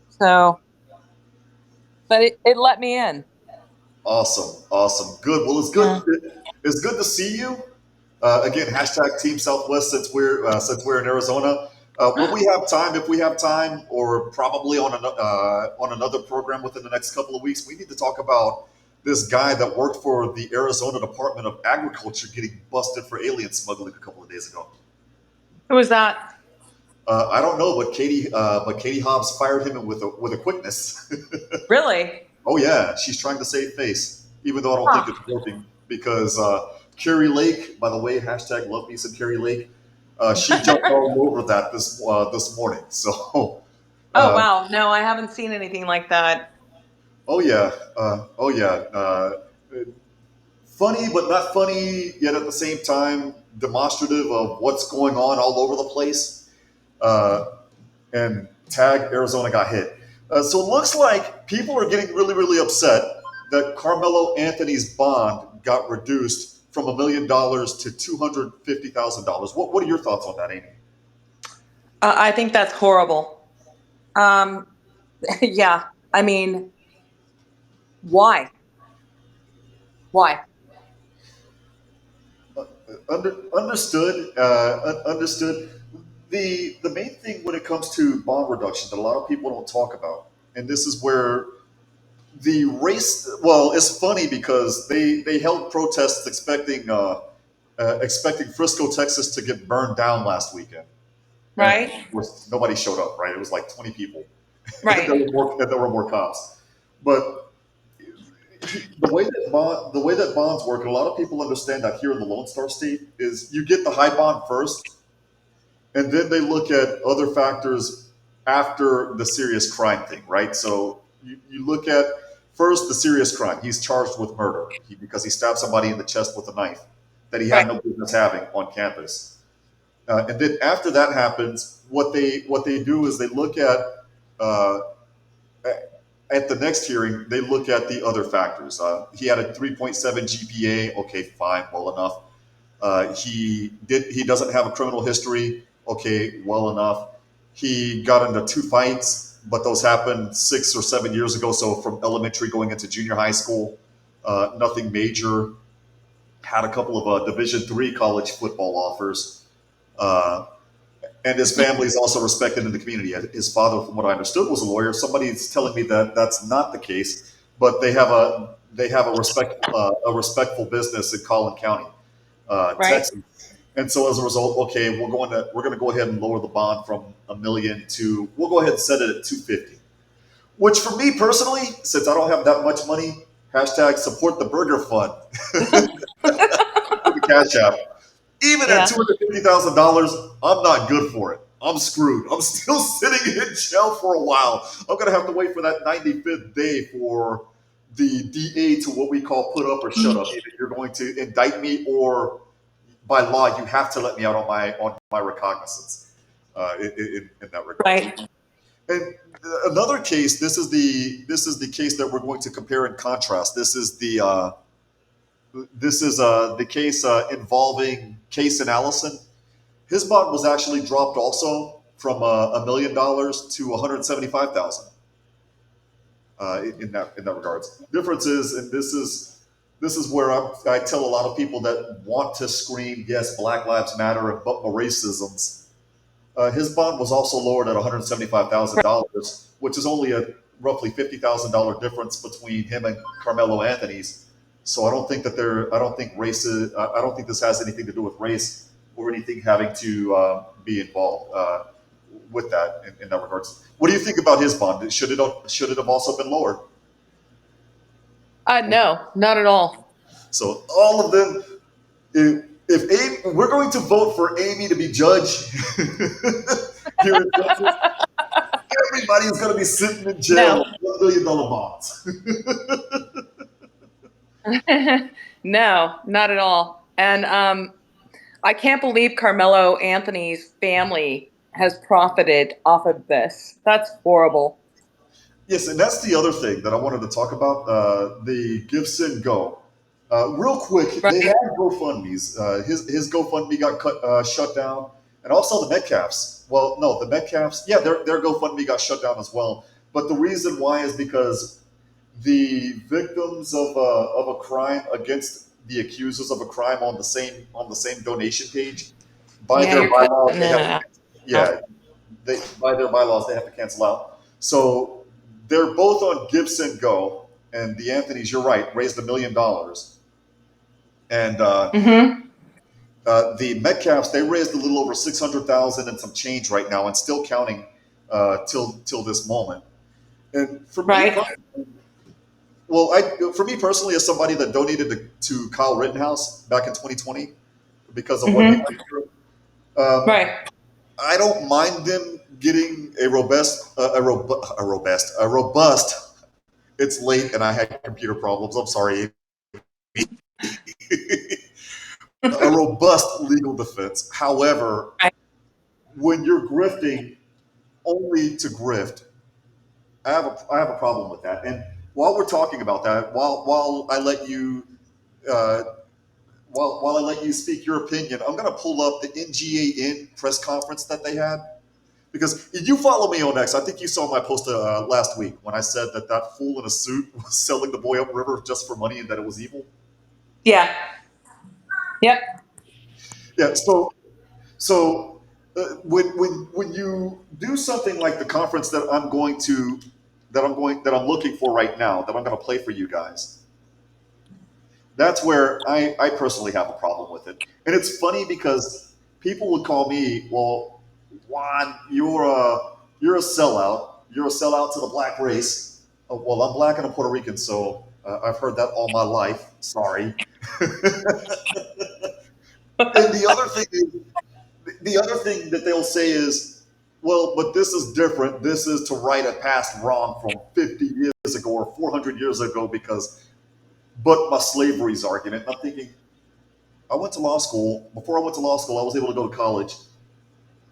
So, but it let me in. Awesome. Good. Well, it's good. It's good to see you. Again, hashtag Team Southwest since we're in Arizona. When we have time, if we have time, or probably on another program within the next couple of weeks, we need to talk about this guy that worked for the Arizona Department of Agriculture getting busted for alien smuggling a couple of days ago. Who was that? I don't know, but Katie Hobbs fired him with a quickness. Really? Oh yeah, she's trying to save face, even though I don't think it's working because Carrie Lake, by the way, hashtag love me some Carrie Lake. She jumped all over that this morning. So. Wow! No, I haven't seen anything like that. Oh yeah. Funny, but not funny yet at the same time. Demonstrative of what's going on all over the place. And tag Arizona got hit. So it looks like people are getting really, really upset that Karmelo Anthony's bond got reduced from $1 million to $250,000. What are your thoughts on that, Amy? I think that's horrible. Yeah, I mean, Why? Why? Understood. Understood. The main thing when it comes to bond reduction that a lot of people don't talk about, and this is where the race. Well, it's funny because they held protests expecting Frisco, Texas, to get burned down last weekend. Right. And nobody showed up. Right. It was like 20 people. Right. And there were more cops. But the way that bonds work, and a lot of people understand that here in the Lone Star State, is you get the high bond first, and then they look at other factors after the serious crime thing, right? So you look at first the serious crime. He's charged with murder because he stabbed somebody in the chest with a knife that he had no business having on campus. And then after that happens, what they do is they look at the next hearing, they look at the other factors. He had a 3.7 GPA. Okay, fine, well enough. He doesn't have a criminal history. Okay, well enough. He got into 2 fights, but those happened 6 or 7 years ago. So from elementary going into junior high school, nothing major. Had a couple of Division III college football offers. And his family is also respected in the community. His father, from what I understood, was a lawyer. Somebody's telling me that that's not the case, but they have a respectful business in Collin County, Texas. And so as a result, okay, we're going to go ahead and lower the bond from $1 million to we'll go ahead and set it at $250,000. Which for me personally, since I don't have that much money, #support the burger fund, the Cash App. Even at $250,000, I'm not good for it. I'm screwed. I'm still sitting in jail for a while. I'm going to have to wait for that 95th day for the DA to what we call put up or shut up. Either you're going to indict me or by law, you have to let me out on my recognizance in that regard. Right. And another case, this is the case that we're going to compare and contrast. This is the case involving Cayson Allison. His bond was actually dropped also from $1 million to $175,000. In that regards, difference is, and this is where I tell a lot of people that want to scream, yes, Black Lives Matter and but racisms. His bond was also lowered at $175,000, which is only a roughly $50,000 difference between him and Karmelo Anthony's. So I don't think this has anything to do with race or anything having to be involved with that in that regards. What do you think about his bond? Should it have also been lowered? No, not at all. So all of them, if Amy, we're going to vote for Amy to be judge here in Texas, everybody's going to be sitting in jail with $1 million bonds. No, not at all. And I can't believe Karmelo Anthony's family has profited off of this. That's horrible. Yes, and that's the other thing that I wanted to talk about, the Give, Send, Go. Real quick, they had GoFundMes. His GoFundMe got shut down, and also the Metcalfs. Well, no, the Metcalfs, yeah, their GoFundMe got shut down as well. But the reason why is because the victims of a crime against the accusers of a crime on the same donation page, by their bylaws, they have to cancel out. So they're both on Give, Send, Go, and the Anthonys, you're right, raised $1 million, and the Metcalfs, they raised a little over $600,000 and some change right now, and still counting till this moment. And for me, for me personally, as somebody that donated to Kyle Rittenhouse back in 2020 because of what he went through, I don't mind them getting a robust. It's late and I had computer problems. I'm sorry. A robust legal defense. However, when you're grifting only to grift, I have a problem with that. And while we're talking about that, while I let you while I let you speak your opinion, I'm going to pull up the NGAN press conference that they had. Because you follow me on X. I think you saw my post last week when I said that fool in a suit was selling the boy upriver just for money and that it was evil. Yeah. Yep. Yeah. So when you do something like the conference that I'm looking for right now, that I'm going to play for you guys, that's where I personally have a problem with it. And it's funny because people would call me, well, Juan, you're a sellout. You're a sellout to the black race. Well, I'm black and I'm Puerto Rican, so I've heard that all my life. Sorry. And the other thing that they'll say is, well, but this is different. This is to right a past wrong from 50 years ago or 400 years ago but my slavery's argument. And I'm thinking, I went to law school. Before I went to law school, I was able to go to college.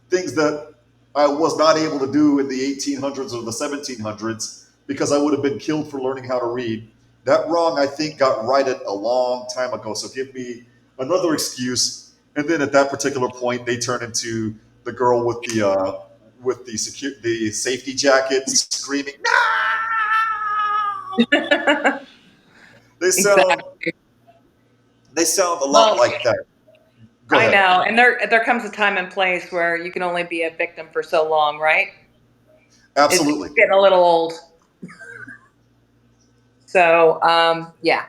Things that I was not able to do in the 1800s or the 1700s because I would have been killed for learning how to read. That wrong, I think, got righted a long time ago. So give me another excuse. And then at that particular point, they turn into the girl with the safety jacket screaming, "No!" They sound a lot like that. Go ahead. I know, and there comes a time and place where you can only be a victim for so long, right? Absolutely. It's getting a little old. So, yeah.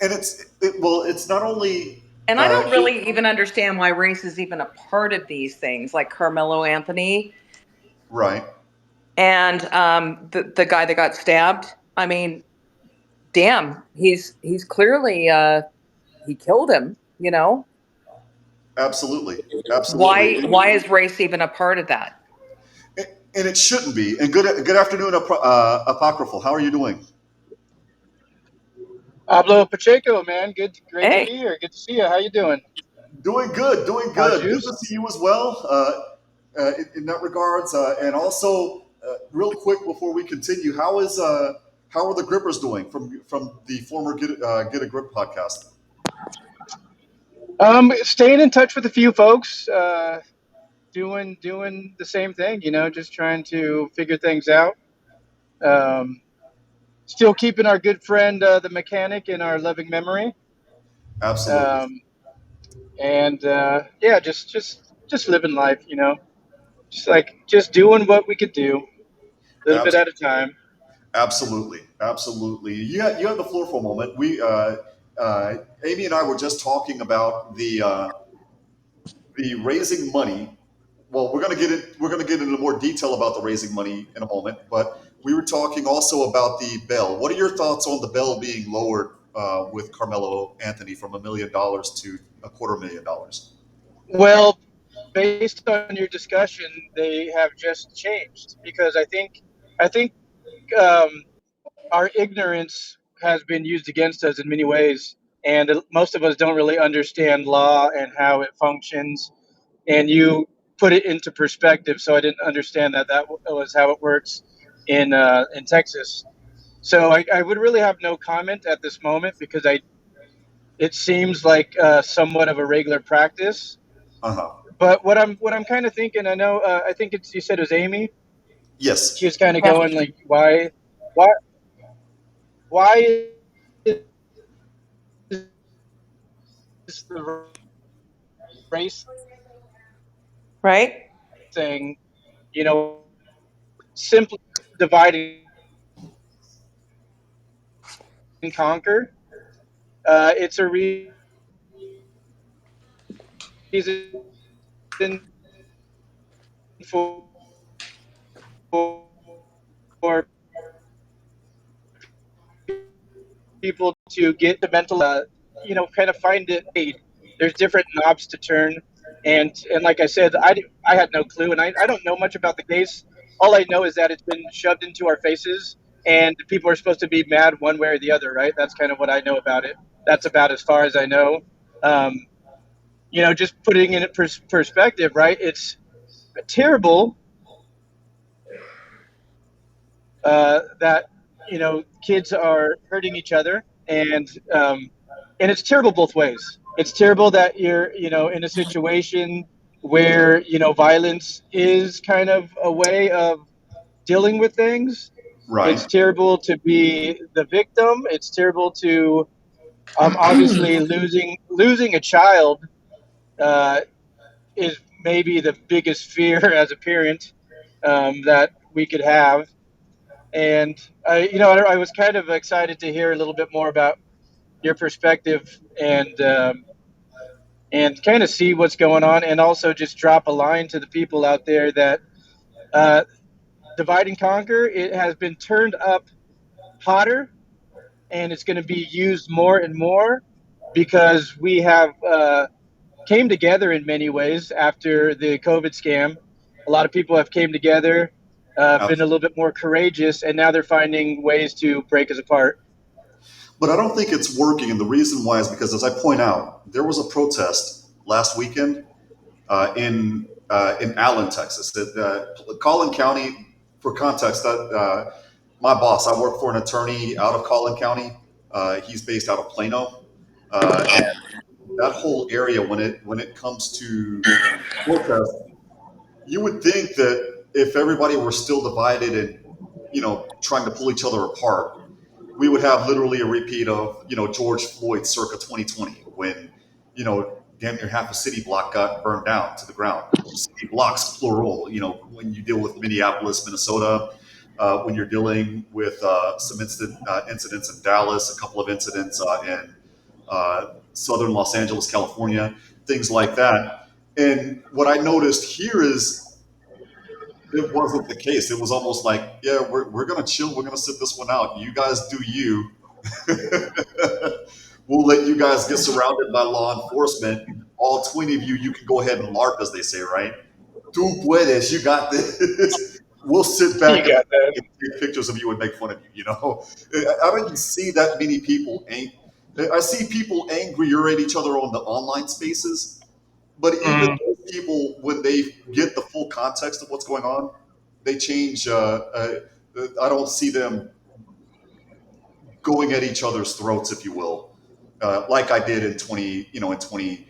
It's not only. And I don't really even understand why race is even a part of these things, like Karmelo Anthony. Right. And the guy that got stabbed. I mean, damn, he's clearly he killed him, you know? Absolutely. Absolutely. Why is race even a part of that? And it shouldn't be. And good afternoon, Apocryphal. How are you doing? Pablo Pacheco, man. Great to be here. Good to see you. How you doing? Doing good. Good to see you as well. In that regards, and also real quick before we continue, how are the grippers doing from the former Get a Grip podcast? Staying in touch with a few folks, doing the same thing, just trying to figure things out. Still keeping our good friend, the mechanic, in our loving memory. Absolutely. Yeah, just living life, just doing what we could do, a little bit at a time. Absolutely. You have the floor for a moment. We Amy and I were just talking about the raising money. Well, we're going to get into more detail about the raising money in a moment, but we were talking also about the bail. What are your thoughts on the bail being lowered with Karmelo Anthony from $1 million to $250,000? Well, based on your discussion, they have just changed because I think our ignorance has been used against us in many ways, and most of us don't really understand law and how it functions. And you put it into perspective, so I didn't understand that was how it works in Texas. So I would really have no comment at this moment because it seems like somewhat of a regular practice. But what I'm kind of thinking, I know, I think you said it was Amy. Yes. She was kind of going like, why is the race right thing, simply divide and conquer? It's a reason for people to get the mental, kind of find it. There's different knobs to turn, and like I said, I had no clue, and I don't know much about the case. All I know is that it's been shoved into our faces, and people are supposed to be mad one way or the other, right? That's kind of what I know about it. That's about as far as I know. Just putting it in perspective, right? It's terrible that kids are hurting each other, and it's terrible both ways. it's terrible that you're, in a situation where, violence is kind of a way of dealing with things. Right. It's terrible to be the victim. It's terrible to obviously losing a child is maybe the biggest fear as a parent that we could have. And I was kind of excited to hear a little bit more about your perspective and kind of see what's going on, and also just drop a line to the people out there that uh, divide and conquer. It has been turned up hotter, and it's going to be used more and more because we have came together in many ways after the COVID scam. A lot of people have came together, been a little bit more courageous, and now they're finding ways to break us apart. But I don't think it's working. And the reason why is because, as I point out, there was a protest last weekend in Allen, Texas. Collin County, for context, my boss, I work for an attorney out of Collin County. He's based out of Plano. And that whole area, when it comes to protest, you would think that if everybody were still divided and, trying to pull each other apart, we would have literally a repeat of, George Floyd circa 2020 when, damn near half a city block got burned down to the ground. City blocks, plural, when you deal with Minneapolis, Minnesota, when you're dealing with some incidents in Dallas, a couple of incidents in southern Los Angeles, California, things like that. And what I noticed here is it wasn't the case. It was almost like, yeah, we're going to chill. We're going to sit this one out. You guys do you. We'll let you guys get surrounded by law enforcement. All 20 of you, you can go ahead and LARP, as they say, right? Tú puedes. You got this. We'll sit back and take pictures of you and make fun of you, I don't even see that many people. I see people angrier at each other on the online spaces. But even those people, when they get the full context of what's going on, they change. I don't see them going at each other's throats, if you will, like I did in 2020.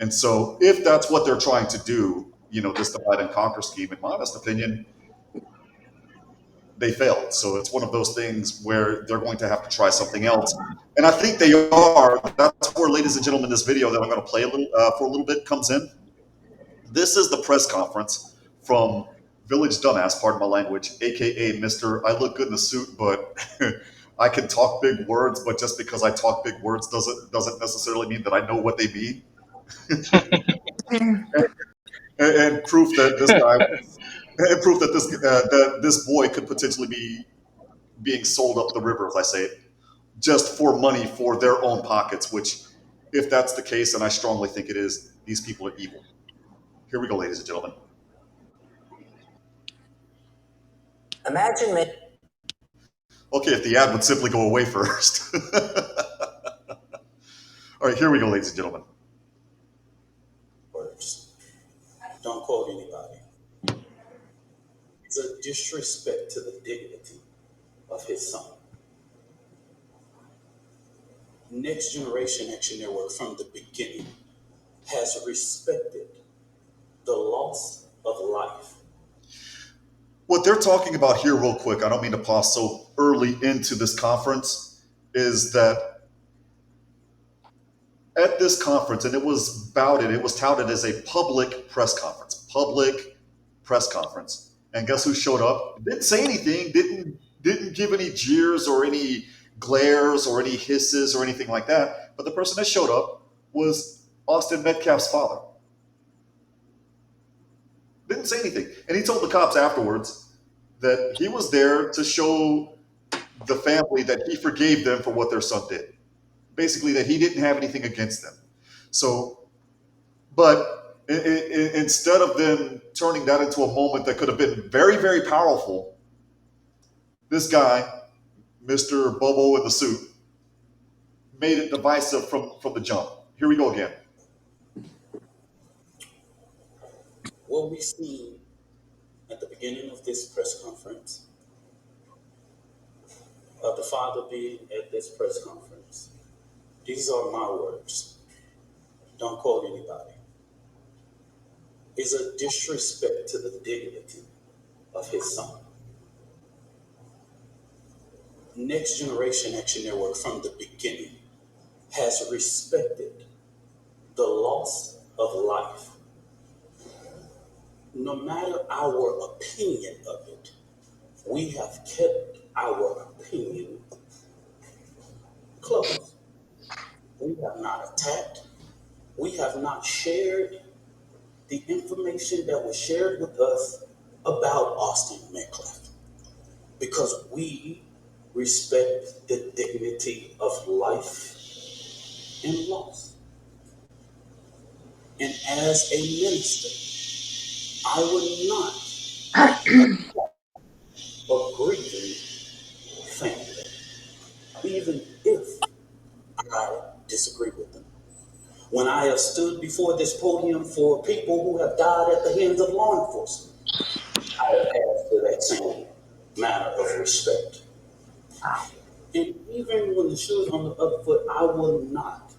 And so, if that's what they're trying to do, this divide and conquer scheme, in my honest opinion, they failed. So it's one of those things where they're going to have to try something else. And I think they are. That's where, ladies and gentlemen, this video that I'm going to play for a little bit comes in. This is the press conference from Village Dumbass, pardon my language, aka Mr. I look good in a suit, but I can talk big words. But just because I talk big words doesn't necessarily mean that I know what they mean. and proof that this guy, and proof that this boy could potentially be being sold up the river, as I say it, just for money for their own pockets, which, if that's the case, and I strongly think it is, these people are evil. Here we go, ladies and gentlemen. Imagine me. Okay, if the ad would simply go away first. All right, here we go, ladies and gentlemen. Words. Don't quote anybody. It's a disrespect to the dignity of his son. Next Generation Action Network from the beginning has respected the loss of life. What they're talking about here, real quick, I don't mean to pause so early into this conference, is that at this conference, and it was touted as a public press conference, and guess who showed up? Didn't say anything, didn't give any jeers or any glares or any hisses or anything like that. But the person that showed up was Austin Metcalf's father. Didn't say anything. And he told the cops afterwards that he was there to show the family that he forgave them for what their son did. Basically, that he didn't have anything against them. So, but instead of them turning that into a moment that could have been very, very powerful, this guy, Mr. Bobo in the suit, made it divisive from the jump. Here we go again. What we see at the beginning of this press conference, of the father being at this press conference, these are my words. don't quote anybody, is a disrespect to the dignity of his son. Next Generation Action Network from the beginning has respected the loss of life. No matter our opinion of it, we have kept our opinion close. We have not attacked. We have not shared the information that was shared with us about Austin Metcalf because we respect the dignity of life and loss. And as a minister, I would not a grieving family, even if I disagree with them. When I have stood before this podium for people who have died at the hands of law enforcement, I have asked for that same manner of respect. And even when the shoe is on the other foot, I will not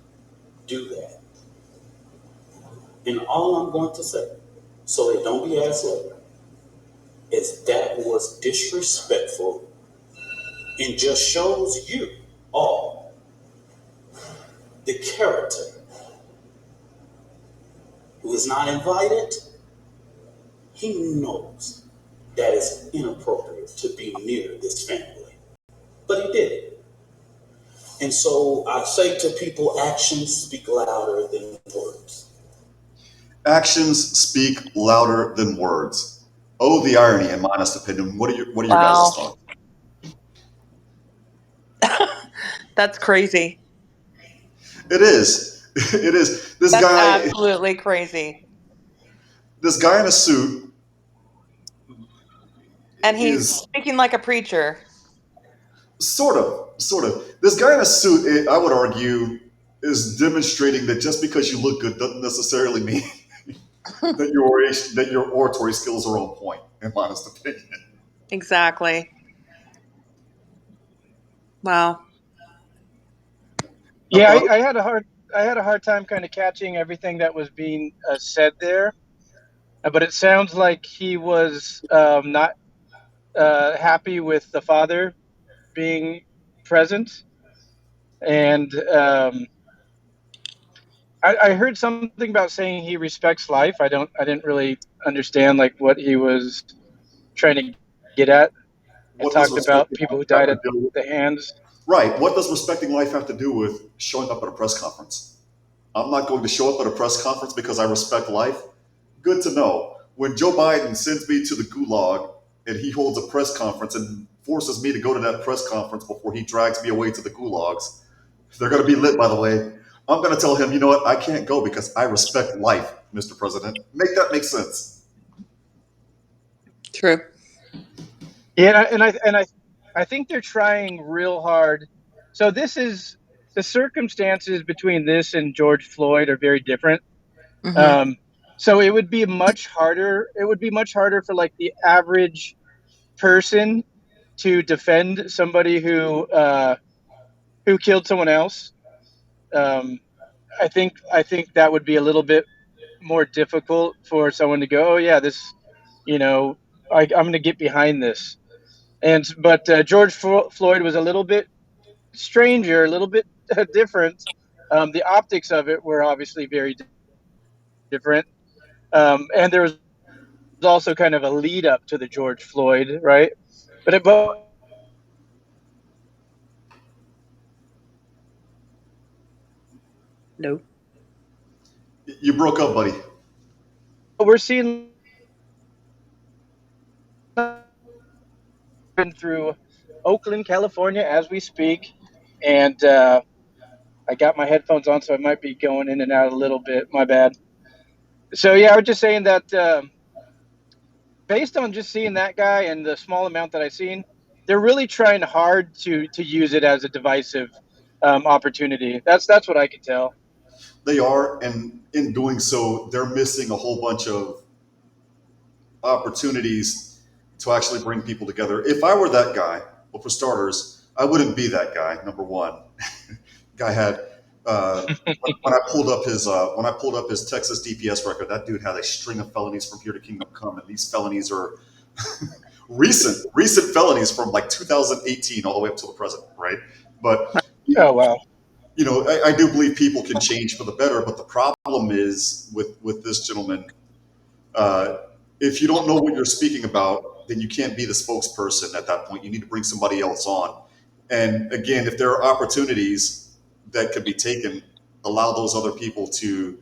do that. And all I'm going to say, so it don't be asked later, is that was disrespectful and just shows you all the character who is not invited. He knows that it's inappropriate to be near this family, but he did it. And so I say to people, actions speak louder than words. Actions speak louder than words. Oh, the irony, in my honest opinion. What are your guys' thoughts? That's crazy. It is. It is. This That's guy, absolutely crazy. this guy in a suit, And he's is speaking like a preacher. sort of. This guy in a suit, I would argue, is demonstrating that just because you look good doesn't necessarily mean that your oratory skills are on point, in my honest opinion. Exactly. Wow. Yeah, I had a hard time kind of catching everything that was being said there, but it sounds like he was not happy with the father being present, and I heard something about saying he respects life. I didn't really understand like what he was trying to get at. It What does talked about respecting people life who have died to at do with? the hands. Right. What does respecting life have to do with showing up at a press conference? I'm not going to show up at a press conference because I respect life. Good to know. When Joe Biden sends me to the gulag and he holds a press conference and forces me to go to that press conference before he drags me away to the gulags, they're going to be lit, by the way. I'm going to tell him, you know what? I can't go because I respect life, Mr. President. Make that make sense. True. Yeah, I think they're trying real hard. So this is the circumstances between this and George Floyd are very different. Mm-hmm. So it would be much harder. It would be much harder for like the average person to defend somebody who killed someone else. I think that would be a little bit more difficult for someone to go, oh yeah, this, I'm going to get behind this. But George Floyd was a little bit stranger, a little bit different. The optics of it were obviously very different, and there was also kind of a lead up to the George Floyd, right? But No. You broke up, buddy. we're seeing through Oakland, California, as we speak, and I got my headphones on, so I might be going in and out a little bit. My bad. So yeah, I was just saying that based on just seeing that guy and the small amount that I've seen, they're really trying hard to use it as a divisive opportunity. That's what I can tell. They are, and in doing so, they're missing a whole bunch of opportunities to actually bring people together. If I were that guy, well, for starters, I wouldn't be that guy, number one. Guy had When I pulled up his Texas DPS record, that dude had a string of felonies from here to Kingdom Come, and these felonies are recent felonies from like 2018 all the way up to the present, right? But Oh wow. you know, I do believe people can change for the better, but the problem is with this gentleman. If you don't know what you're speaking about, then you can't be the spokesperson at that point. You need to bring somebody else on. And again, if there are opportunities that could be taken, allow those other people to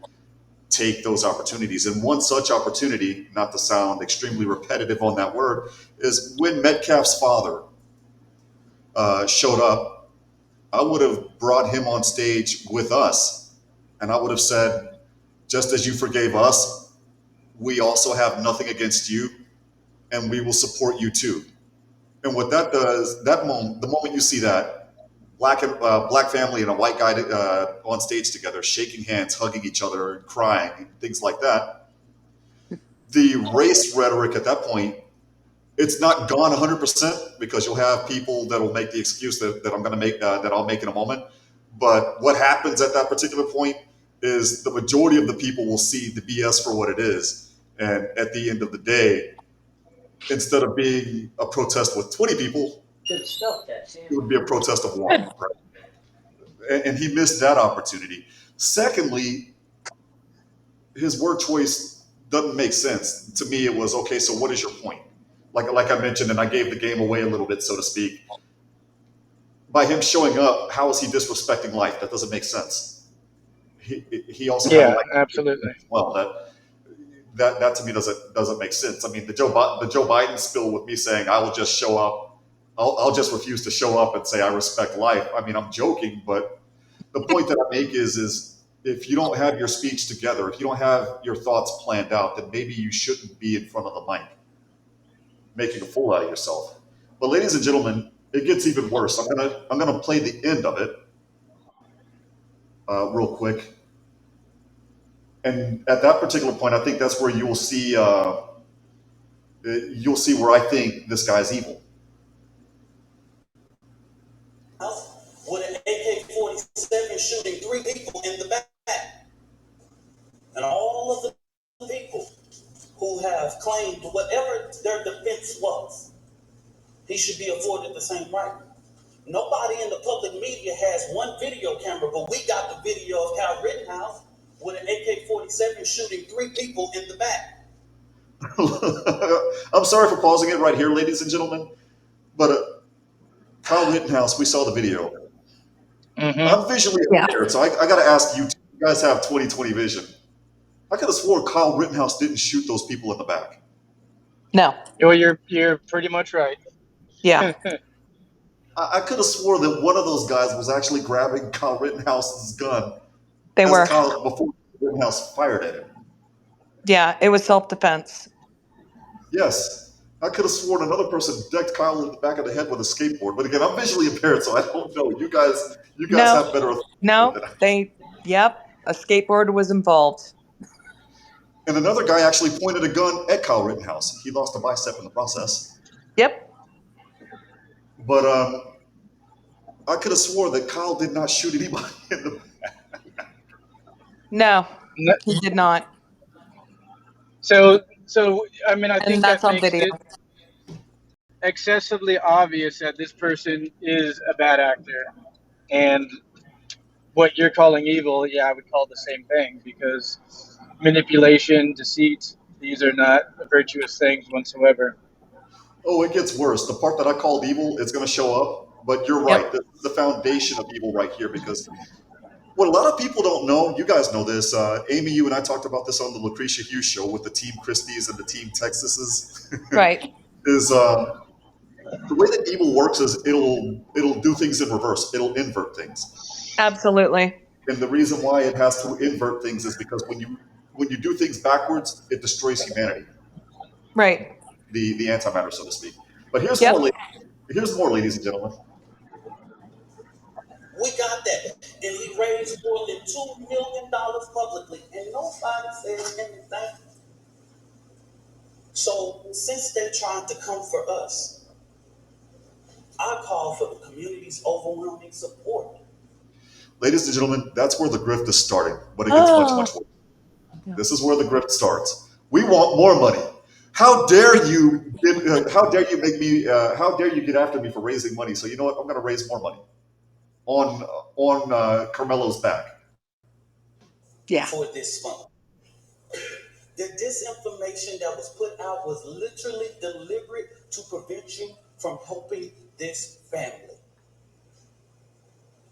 take those opportunities. And one such opportunity, not to sound extremely repetitive on that word, is when Metcalf's father showed up, I would have brought him on stage with us. And I would have said, just as you forgave us, we also have nothing against you, and we will support you too. And what that does, the moment you see that black family and a white guy on stage together, shaking hands, hugging each other, and crying, and things like that, the race rhetoric at that point, it's not gone 100% because you'll have people that will make the excuse that I'm going to make that I'll make in a moment. But what happens at that particular point is the majority of the people will see the BS for what it is. And at the end of the day, instead of being a protest with 20 people, it would be a protest of one. Right? And he missed that opportunity. Secondly, his word choice doesn't make sense. To me, it was, okay, so what is your point? Like I mentioned, and I gave the game away a little bit, so to speak. By him showing up, how is he disrespecting life? That doesn't make sense. He also had a life absolutely. Well, that to me doesn't make sense. I mean, the Joe Biden spill with me saying I will just show up, I'll just refuse to show up and say I respect life. I mean, I'm joking, but the point that I make is if you don't have your speech together, if you don't have your thoughts planned out, then maybe you shouldn't be in front of the mic making a fool out of yourself. But ladies and gentlemen, it gets even worse. I'm gonna play the end of it real quick. And at that particular point, I think that's where you'll see where I think this guy's evil. With an AK-47 shooting 3 people in the back, and all of the people who have claimed whatever their defense was, he should be afforded the same right. Nobody in the public media has one video camera, but we got the video of Kyle Rittenhouse with an AK-47 shooting 3 people in the back. I'm sorry for pausing it right here, ladies and gentlemen, but Kyle Rittenhouse, we saw the video. I'm visually impaired, so I got to ask you, you guys have 20/20 vision. I could have sworn Kyle Rittenhouse didn't shoot those people in the back. No. Well, you're pretty much right. Yeah. I could have swore that one of those guys was actually grabbing Kyle Rittenhouse's gun. They were. Before Rittenhouse fired at him. Yeah, it was self-defense. Yes. I could have sworn another person decked Kyle in the back of the head with a skateboard. But again, I'm visually impaired, so I don't know. You guys have better authority. No, a skateboard was involved. And another guy actually pointed a gun at Kyle Rittenhouse. He lost a bicep in the process. Yep. But I could have swore that Kyle did not shoot anybody in the back. No, he did not. So I mean, I think that's that on makes video. it excessively obvious that this person is a bad actor, and what you're calling evil, I would call the same thing, because manipulation, deceit, these are not virtuous things whatsoever. Oh, it gets worse. The part that I called evil is going to show up, but you're right. This is the foundation of evil right here, because what a lot of people don't know, you guys know this, Amy, you and I talked about this on the Lucretia Hughes show with the Team Christies and the Team Texases. Right. Is the way that evil works is it'll do things in reverse. It'll invert things. Absolutely. And the reason why it has to invert things is because when you do things backwards, it destroys humanity. Right. The antimatter, so to speak. But here's more, ladies and gentlemen. We got that. And he raised more than $2 million publicly, and nobody says anything. So since they're trying to come for us, I call for the community's overwhelming support. Ladies and gentlemen, that's where the grift is starting, but it gets much worse. This is where the grift starts. We want more money. How dare you? How dare you make me? How dare you get after me for raising money? So you know what? I'm going to raise more money on Carmelo's back. Yeah. For this fund. The disinformation that was put out was literally deliberate to prevent you from helping this family.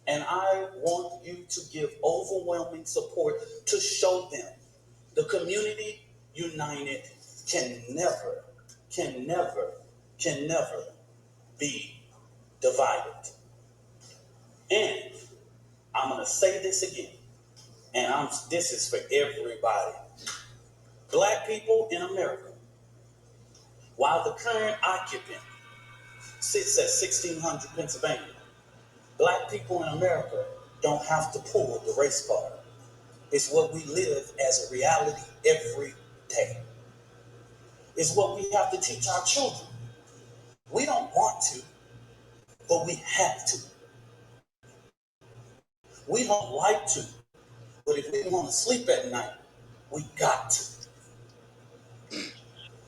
And I want you to give overwhelming support to show them the community united can never be divided. And I'm going to say this again, and this is for everybody. Black people in America, while the current occupant sits at 1600 Pennsylvania, Black people in America don't have to pull the race card. It's what we live as a reality every day. It's what we have to teach our children. We don't want to, but we have to. We don't like to, but if we want to sleep at night, we got to.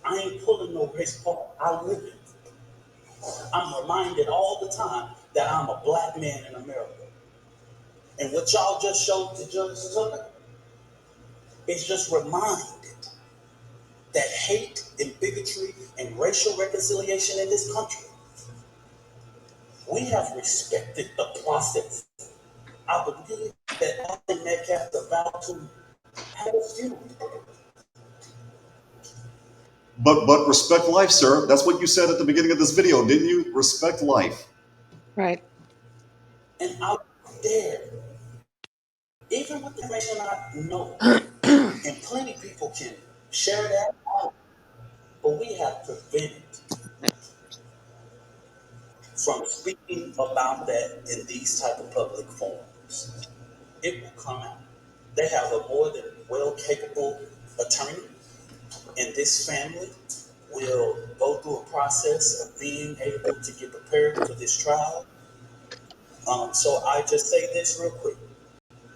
I ain't pulling no race card. I live it. I'm reminded all the time that I'm a Black man in America. And what y'all just showed to Judge Tucker is just reminded that hate and bigotry and racial reconciliation in this country, we have respected the process. I believe that Alvin Metcalf is about to have a funeral. But respect life, sir. That's what you said at the beginning of this video, didn't you? Respect life. Right. And out there, even with the information I know, and plenty of people can share that out, but we have prevented from speaking about that in these type of public forums. It will come out. They have a more than well-capable attorney, and this family will go through a process of being able to get prepared for this trial. So I just say this real quick.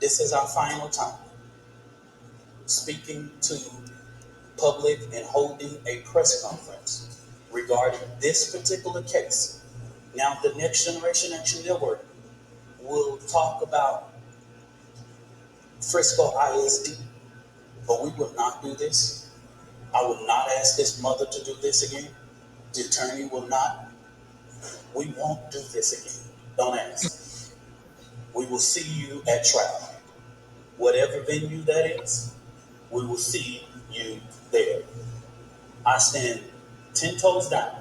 This is our final time speaking to public and holding a press conference regarding this particular case. Now, the Next Generation Action Network will talk about Frisco ISD, but we will not do this. I will not ask this mother to do this again. The attorney will not. We won't do this again. Don't ask. We will see you at trial. Whatever venue that is, we will see you there. I stand 10 toes down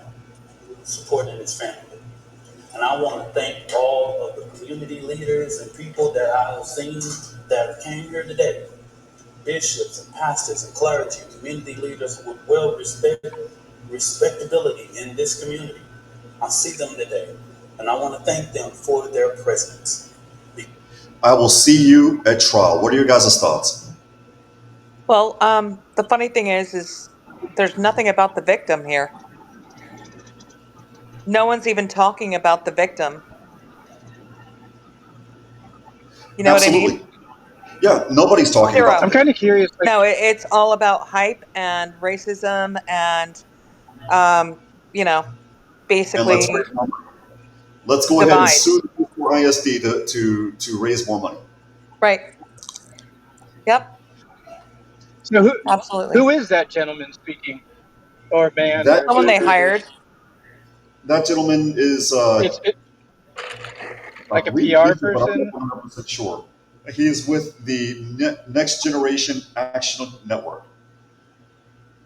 supporting this family. And I want to thank all of the community leaders and people that I have seen that came here today. Bishops and pastors and clergy, community leaders with respectability in this community. I see them today, and I want to thank them for their presence. I will see you at trial. What are your guys' thoughts? Well, the funny thing is there's nothing about the victim here. No one's even talking about the victim. You know Absolutely. what I mean? Yeah, nobody's talking Zero. about I'm kind of curious. No, it's all about hype and racism and, you know, basically and let's go ahead and sue the ISD to raise more money. Right. Yep. So Absolutely. who is that gentleman speaking, or man? That Someone they hired. That gentleman is like a PR person. I'm not 100% sure. He is with the Next Generation Action Network.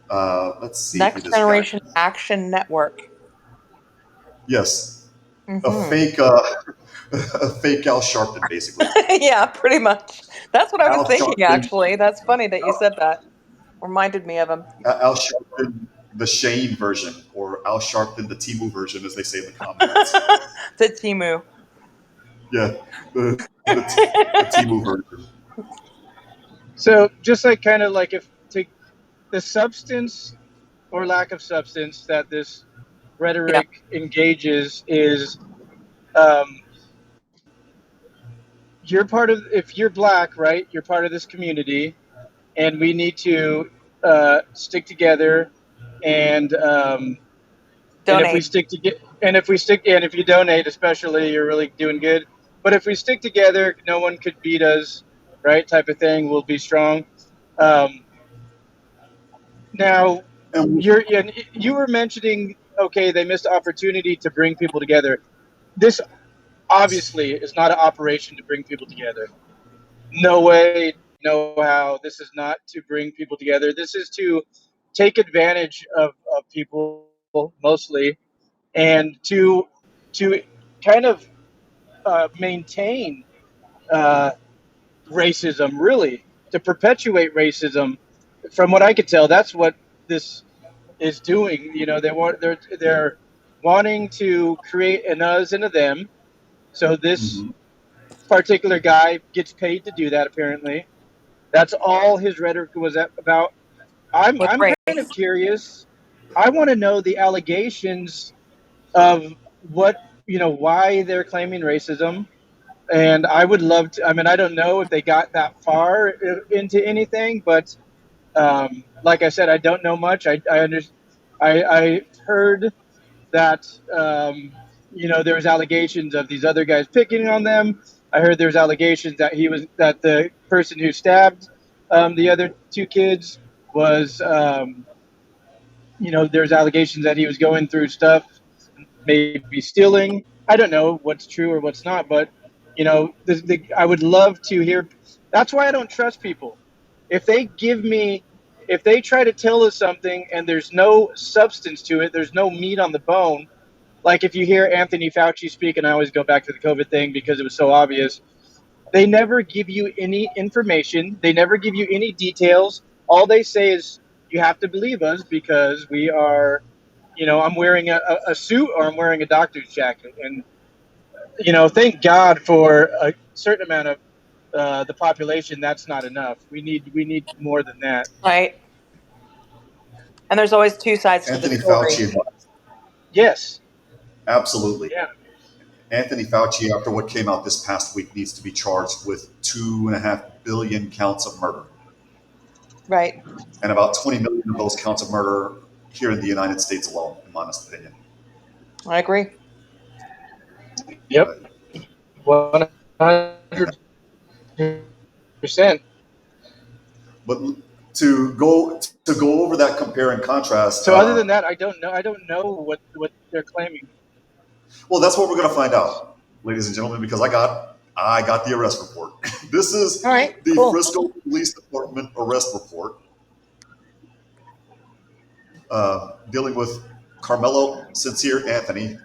Let's see. Next Generation Action Network. Yes. Mm-hmm. A fake Al Sharpton, basically. Yeah, pretty much. That's what I was Al thinking, Sharpton. actually. That's funny that you said that. Reminded me of him. Al Sharpton, the Shane version, or Al Sharpton, the Timu version, as they say in the comments. The Timu. Yeah, the Timu version. So just like kind of like the substance or lack of substance that this rhetoric engages is if you're black, right, you're part of this community, and we need to stick together, and if we Donate. stick together, and if you donate, especially, you're really doing good. But if we stick together, no one could beat us, right? Type of thing. We'll be strong. Now, you were mentioning, okay, they missed the opportunity to bring people together. This obviously is not an operation to bring people together. No way, no how. This is not to bring people together. This is to take advantage of people mostly, and to kind of maintain racism, really, to perpetuate racism. From what I could tell, that's what this is doing. You know, they're wanting to create an us and a them. So this particular guy gets paid to do that. Apparently, that's all his rhetoric was about. I'm kind of curious. I want to know the allegations of why they're claiming racism. And I would love to. I mean, I don't know if they got that far into anything, but like I said, I don't know much. I heard that there was allegations of these other guys picking on them. I heard there was allegations that the person who stabbed the other two kids was there's allegations that he was going through stuff, maybe stealing. I don't know what's true or what's not, but I would love to hear. That's why I don't trust people. If they try to tell us something and there's no substance to it, there's no meat on the bone. Like if you hear Anthony Fauci speak, and I always go back to the COVID thing because it was so obvious. They never give you any information. They never give you any details. All they say is you have to believe us because we are, I'm wearing a suit or I'm wearing a doctor's jacket. And, thank God for a certain amount of the population. That's not enough. We need more than that. Right. And there's always two sides to the story. Fauci. Yes. Absolutely. Yeah. Anthony Fauci, after what came out this past week, needs to be charged with 2.5 billion counts of murder. Right. And about 20 million of those counts of murder here in the United States alone, in my honest opinion. I agree. Yep. 100%. But to go over that compare and contrast. So other than that, I don't know what they're claiming. Well, that's what we're going to find out, ladies and gentlemen, because I got the arrest report. This is the Frisco Police Department arrest report dealing with Karmelo Sincere Anthony.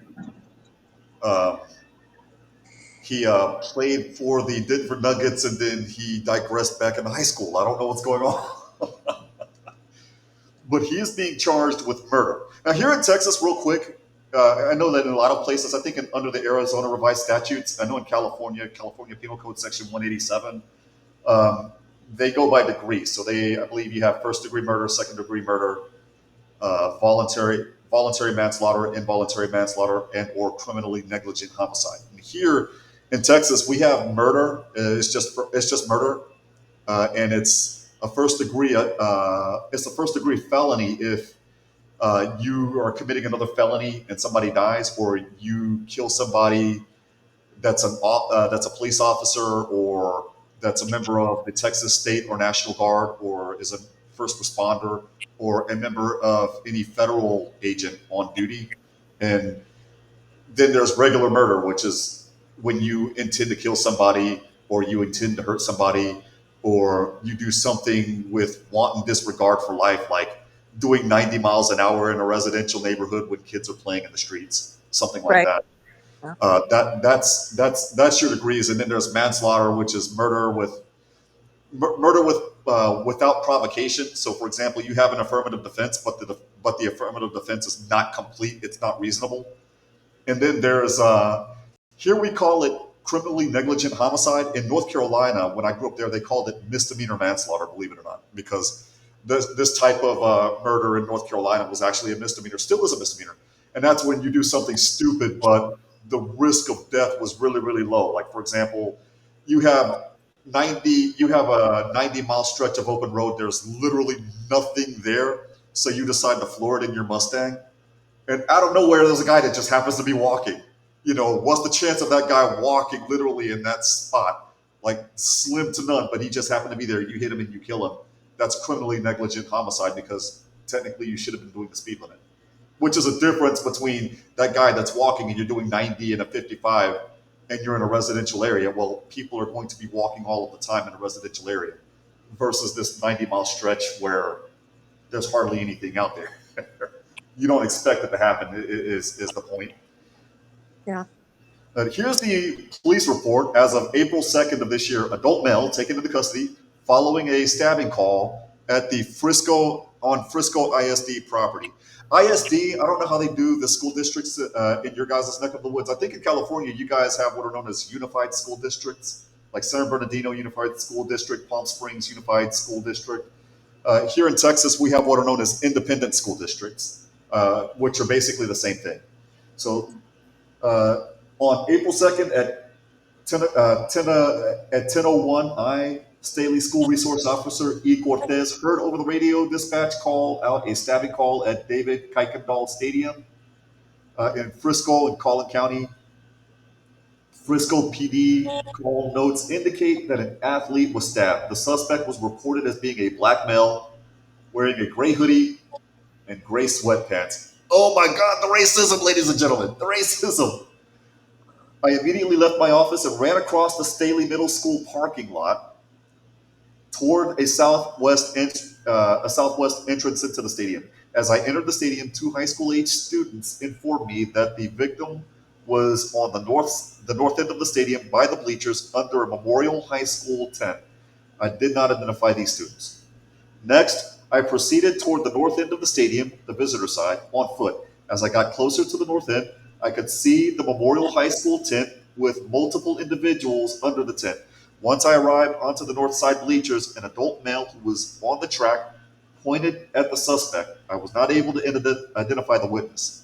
He played for the Denver Nuggets, and then he digressed back into high school. I don't know what's going on. But he is being charged with murder. Now, here in Texas, real quick, I know that in a lot of places, I think under the Arizona revised statutes, I know in California Penal Code Section 187, they go by degrees. So I believe you have first-degree murder, second-degree murder, voluntary manslaughter, involuntary manslaughter, and or criminally negligent homicide. And here in Texas, we have murder. It's just murder, and it's a first-degree. It's a first-degree felony if you are committing another felony and somebody dies, or you kill somebody that's a police officer, or that's a member of the Texas State or National Guard, or is a first responder, or a member of any federal agent on duty. And then there's regular murder, which is when you intend to kill somebody, or you intend to hurt somebody, or you do something with wanton disregard for life, like doing 90 miles an hour in a residential neighborhood when kids are playing in the streets, something like that. That's your degrees. And then there's manslaughter, which is murder without provocation. So, for example, you have an affirmative defense, but the affirmative defense is not complete. It's not reasonable. And then there's here we call it criminally negligent homicide. In North Carolina, when I grew up there, they called it misdemeanor manslaughter, believe it or not, because this type of murder in North Carolina was actually a misdemeanor, still is a misdemeanor. And that's when you do something stupid, but the risk of death was really, really low. Like, for example, you have a 90-mile stretch of open road. There's literally nothing there. So you decide to floor it in your Mustang. And out of nowhere, there's a guy that just happens to be walking. What's the chance of that guy walking literally in that spot? Like slim to none, but he just happened to be there. You hit him and you kill him. That's criminally negligent homicide because technically you should have been doing the speed limit, which is a difference between that guy that's walking and you're doing 90 and a 55 and you're in a residential area. Well, people are going to be walking all of the time in a residential area versus this 90-mile stretch where there's hardly anything out there. You don't expect it to happen is the point. Yeah. Here's the police report as of April 2nd of this year. Adult male taken into custody following a stabbing call at the Frisco ISD property. ISD, I don't know how they do the school districts in your guys' neck of the woods. I think in California, you guys have what are known as unified school districts, like San Bernardino Unified School District, Palm Springs Unified School District. Here in Texas, we have what are known as independent school districts, which are basically the same thing. So on April 2nd at 10:01, I, Staley School Resource Officer E. Cortez, heard over the radio dispatch call out a stabbing call at David Kuykendall Stadium in Frisco in Collin County. Frisco PD call notes indicate that an athlete was stabbed. The suspect was reported as being a black male wearing a gray hoodie and gray sweatpants. Oh my God, the racism, ladies and gentlemen, the racism. I immediately left my office and ran across the Staley Middle School parking lot toward a southwest entrance into the stadium. As I entered the stadium, 2 high school age students informed me that the victim was on the north end of the stadium by the bleachers under a Memorial High School tent. I did not identify these students. Next, I proceeded toward the north end of the stadium, the visitor side, on foot. As I got closer to the north end, I could see the Memorial High School tent with multiple individuals under the tent. Once I arrived onto the north side bleachers, an adult male who was on the track pointed at the suspect. I was not able to identify the witness.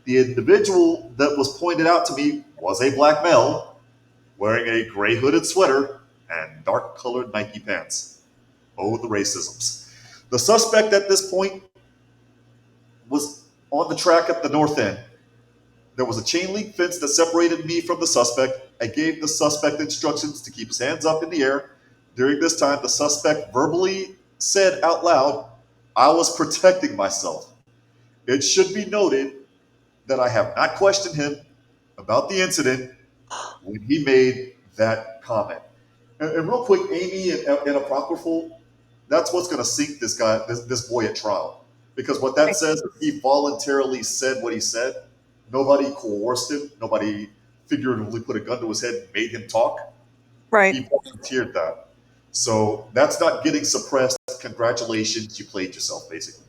The individual that was pointed out to me was a black male wearing a gray hooded sweater and dark colored Nike pants. Oh, the racisms. The suspect at this point was on the track at the north end. There was a chain link fence that separated me from the suspect. I gave the suspect instructions to keep his hands up in the air. During this time, the suspect verbally said out loud, "I was protecting myself." It should be noted that I have not questioned him about the incident when he made that comment. And real quick, Amy and Apocryphal, that's what's going to sink this guy, this boy at trial. Because what that says is he voluntarily said what he said. Nobody coerced him. Nobody figuratively put a gun to his head and made him talk. Right. He volunteered that. So that's not getting suppressed. Congratulations, you played yourself, basically.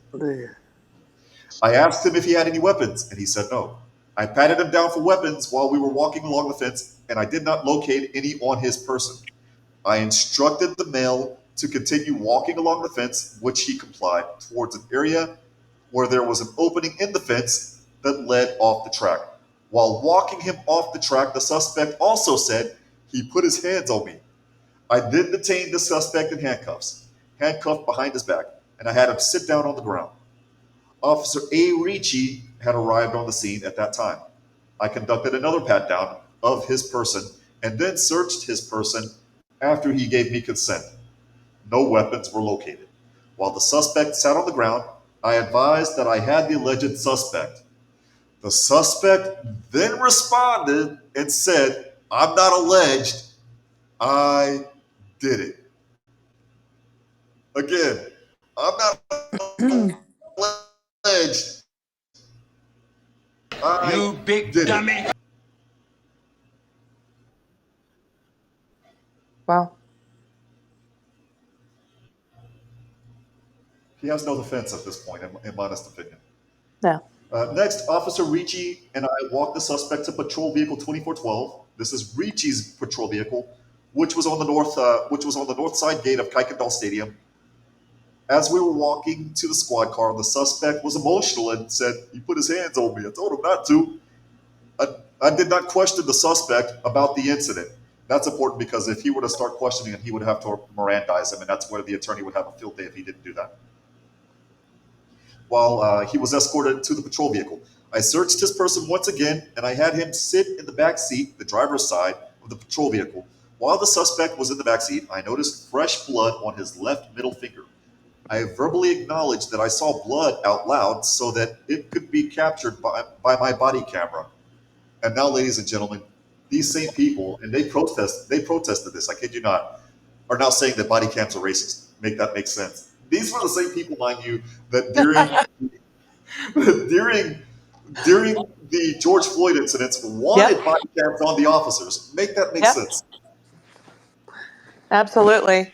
I asked him if he had any weapons, and he said no. I patted him down for weapons while we were walking along the fence, and I did not locate any on his person. I instructed the male to continue walking along the fence, which he complied, towards an area where there was an opening in the fence that led off the track. While walking him off the track, the suspect also said he put his hands on me. I then detained the suspect in handcuffs, handcuffed behind his back, and I had him sit down on the ground. Officer A. Ricci had arrived on the scene at that time. I conducted another pat down of his person and then searched his person after he gave me consent. No weapons were located. While the suspect sat on the ground, I advised that I had the alleged suspect. The suspect then responded and said, "I'm not alleged, I did it." Again, I'm not alleged. You big dummy. Wow. He has no defense at this point, in my honest opinion. No. Next, Officer Ricci and I walked the suspect to Patrol Vehicle 2412. This is Ricci's patrol vehicle, which was on the north side gate of Kuykendall Stadium. As we were walking to the squad car, the suspect was emotional and said he put his hands on me. I told him not to. I did not question the suspect about the incident. That's important because if he were to start questioning him, he would have to Mirandize him, and that's where the attorney would have a field day if he didn't do that. While he was escorted to the patrol vehicle, I searched his person once again, and I had him sit in the back seat, the driver's side of the patrol vehicle. While the suspect was in the back seat, I noticed fresh blood on his left middle finger. I verbally acknowledged that I saw blood out loud so that it could be captured by my body camera. And now, ladies and gentlemen, these same people, and they protested this, I kid you not, are now saying that body cams are racist. Make that make sense. These were the same people, mind you, that during the George Floyd incidents wanted body cams on the officers. Make that make sense. Absolutely.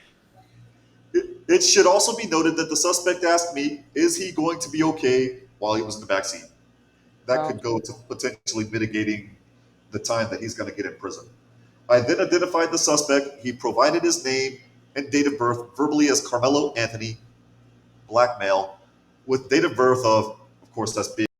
It should also be noted that the suspect asked me, is he going to be okay while he was in the backseat? That could go to potentially mitigating the time that he's going to get in prison. I then identified the suspect. He provided his name and date of birth verbally as Karmelo Anthony, black male, with date of birth of course, that's being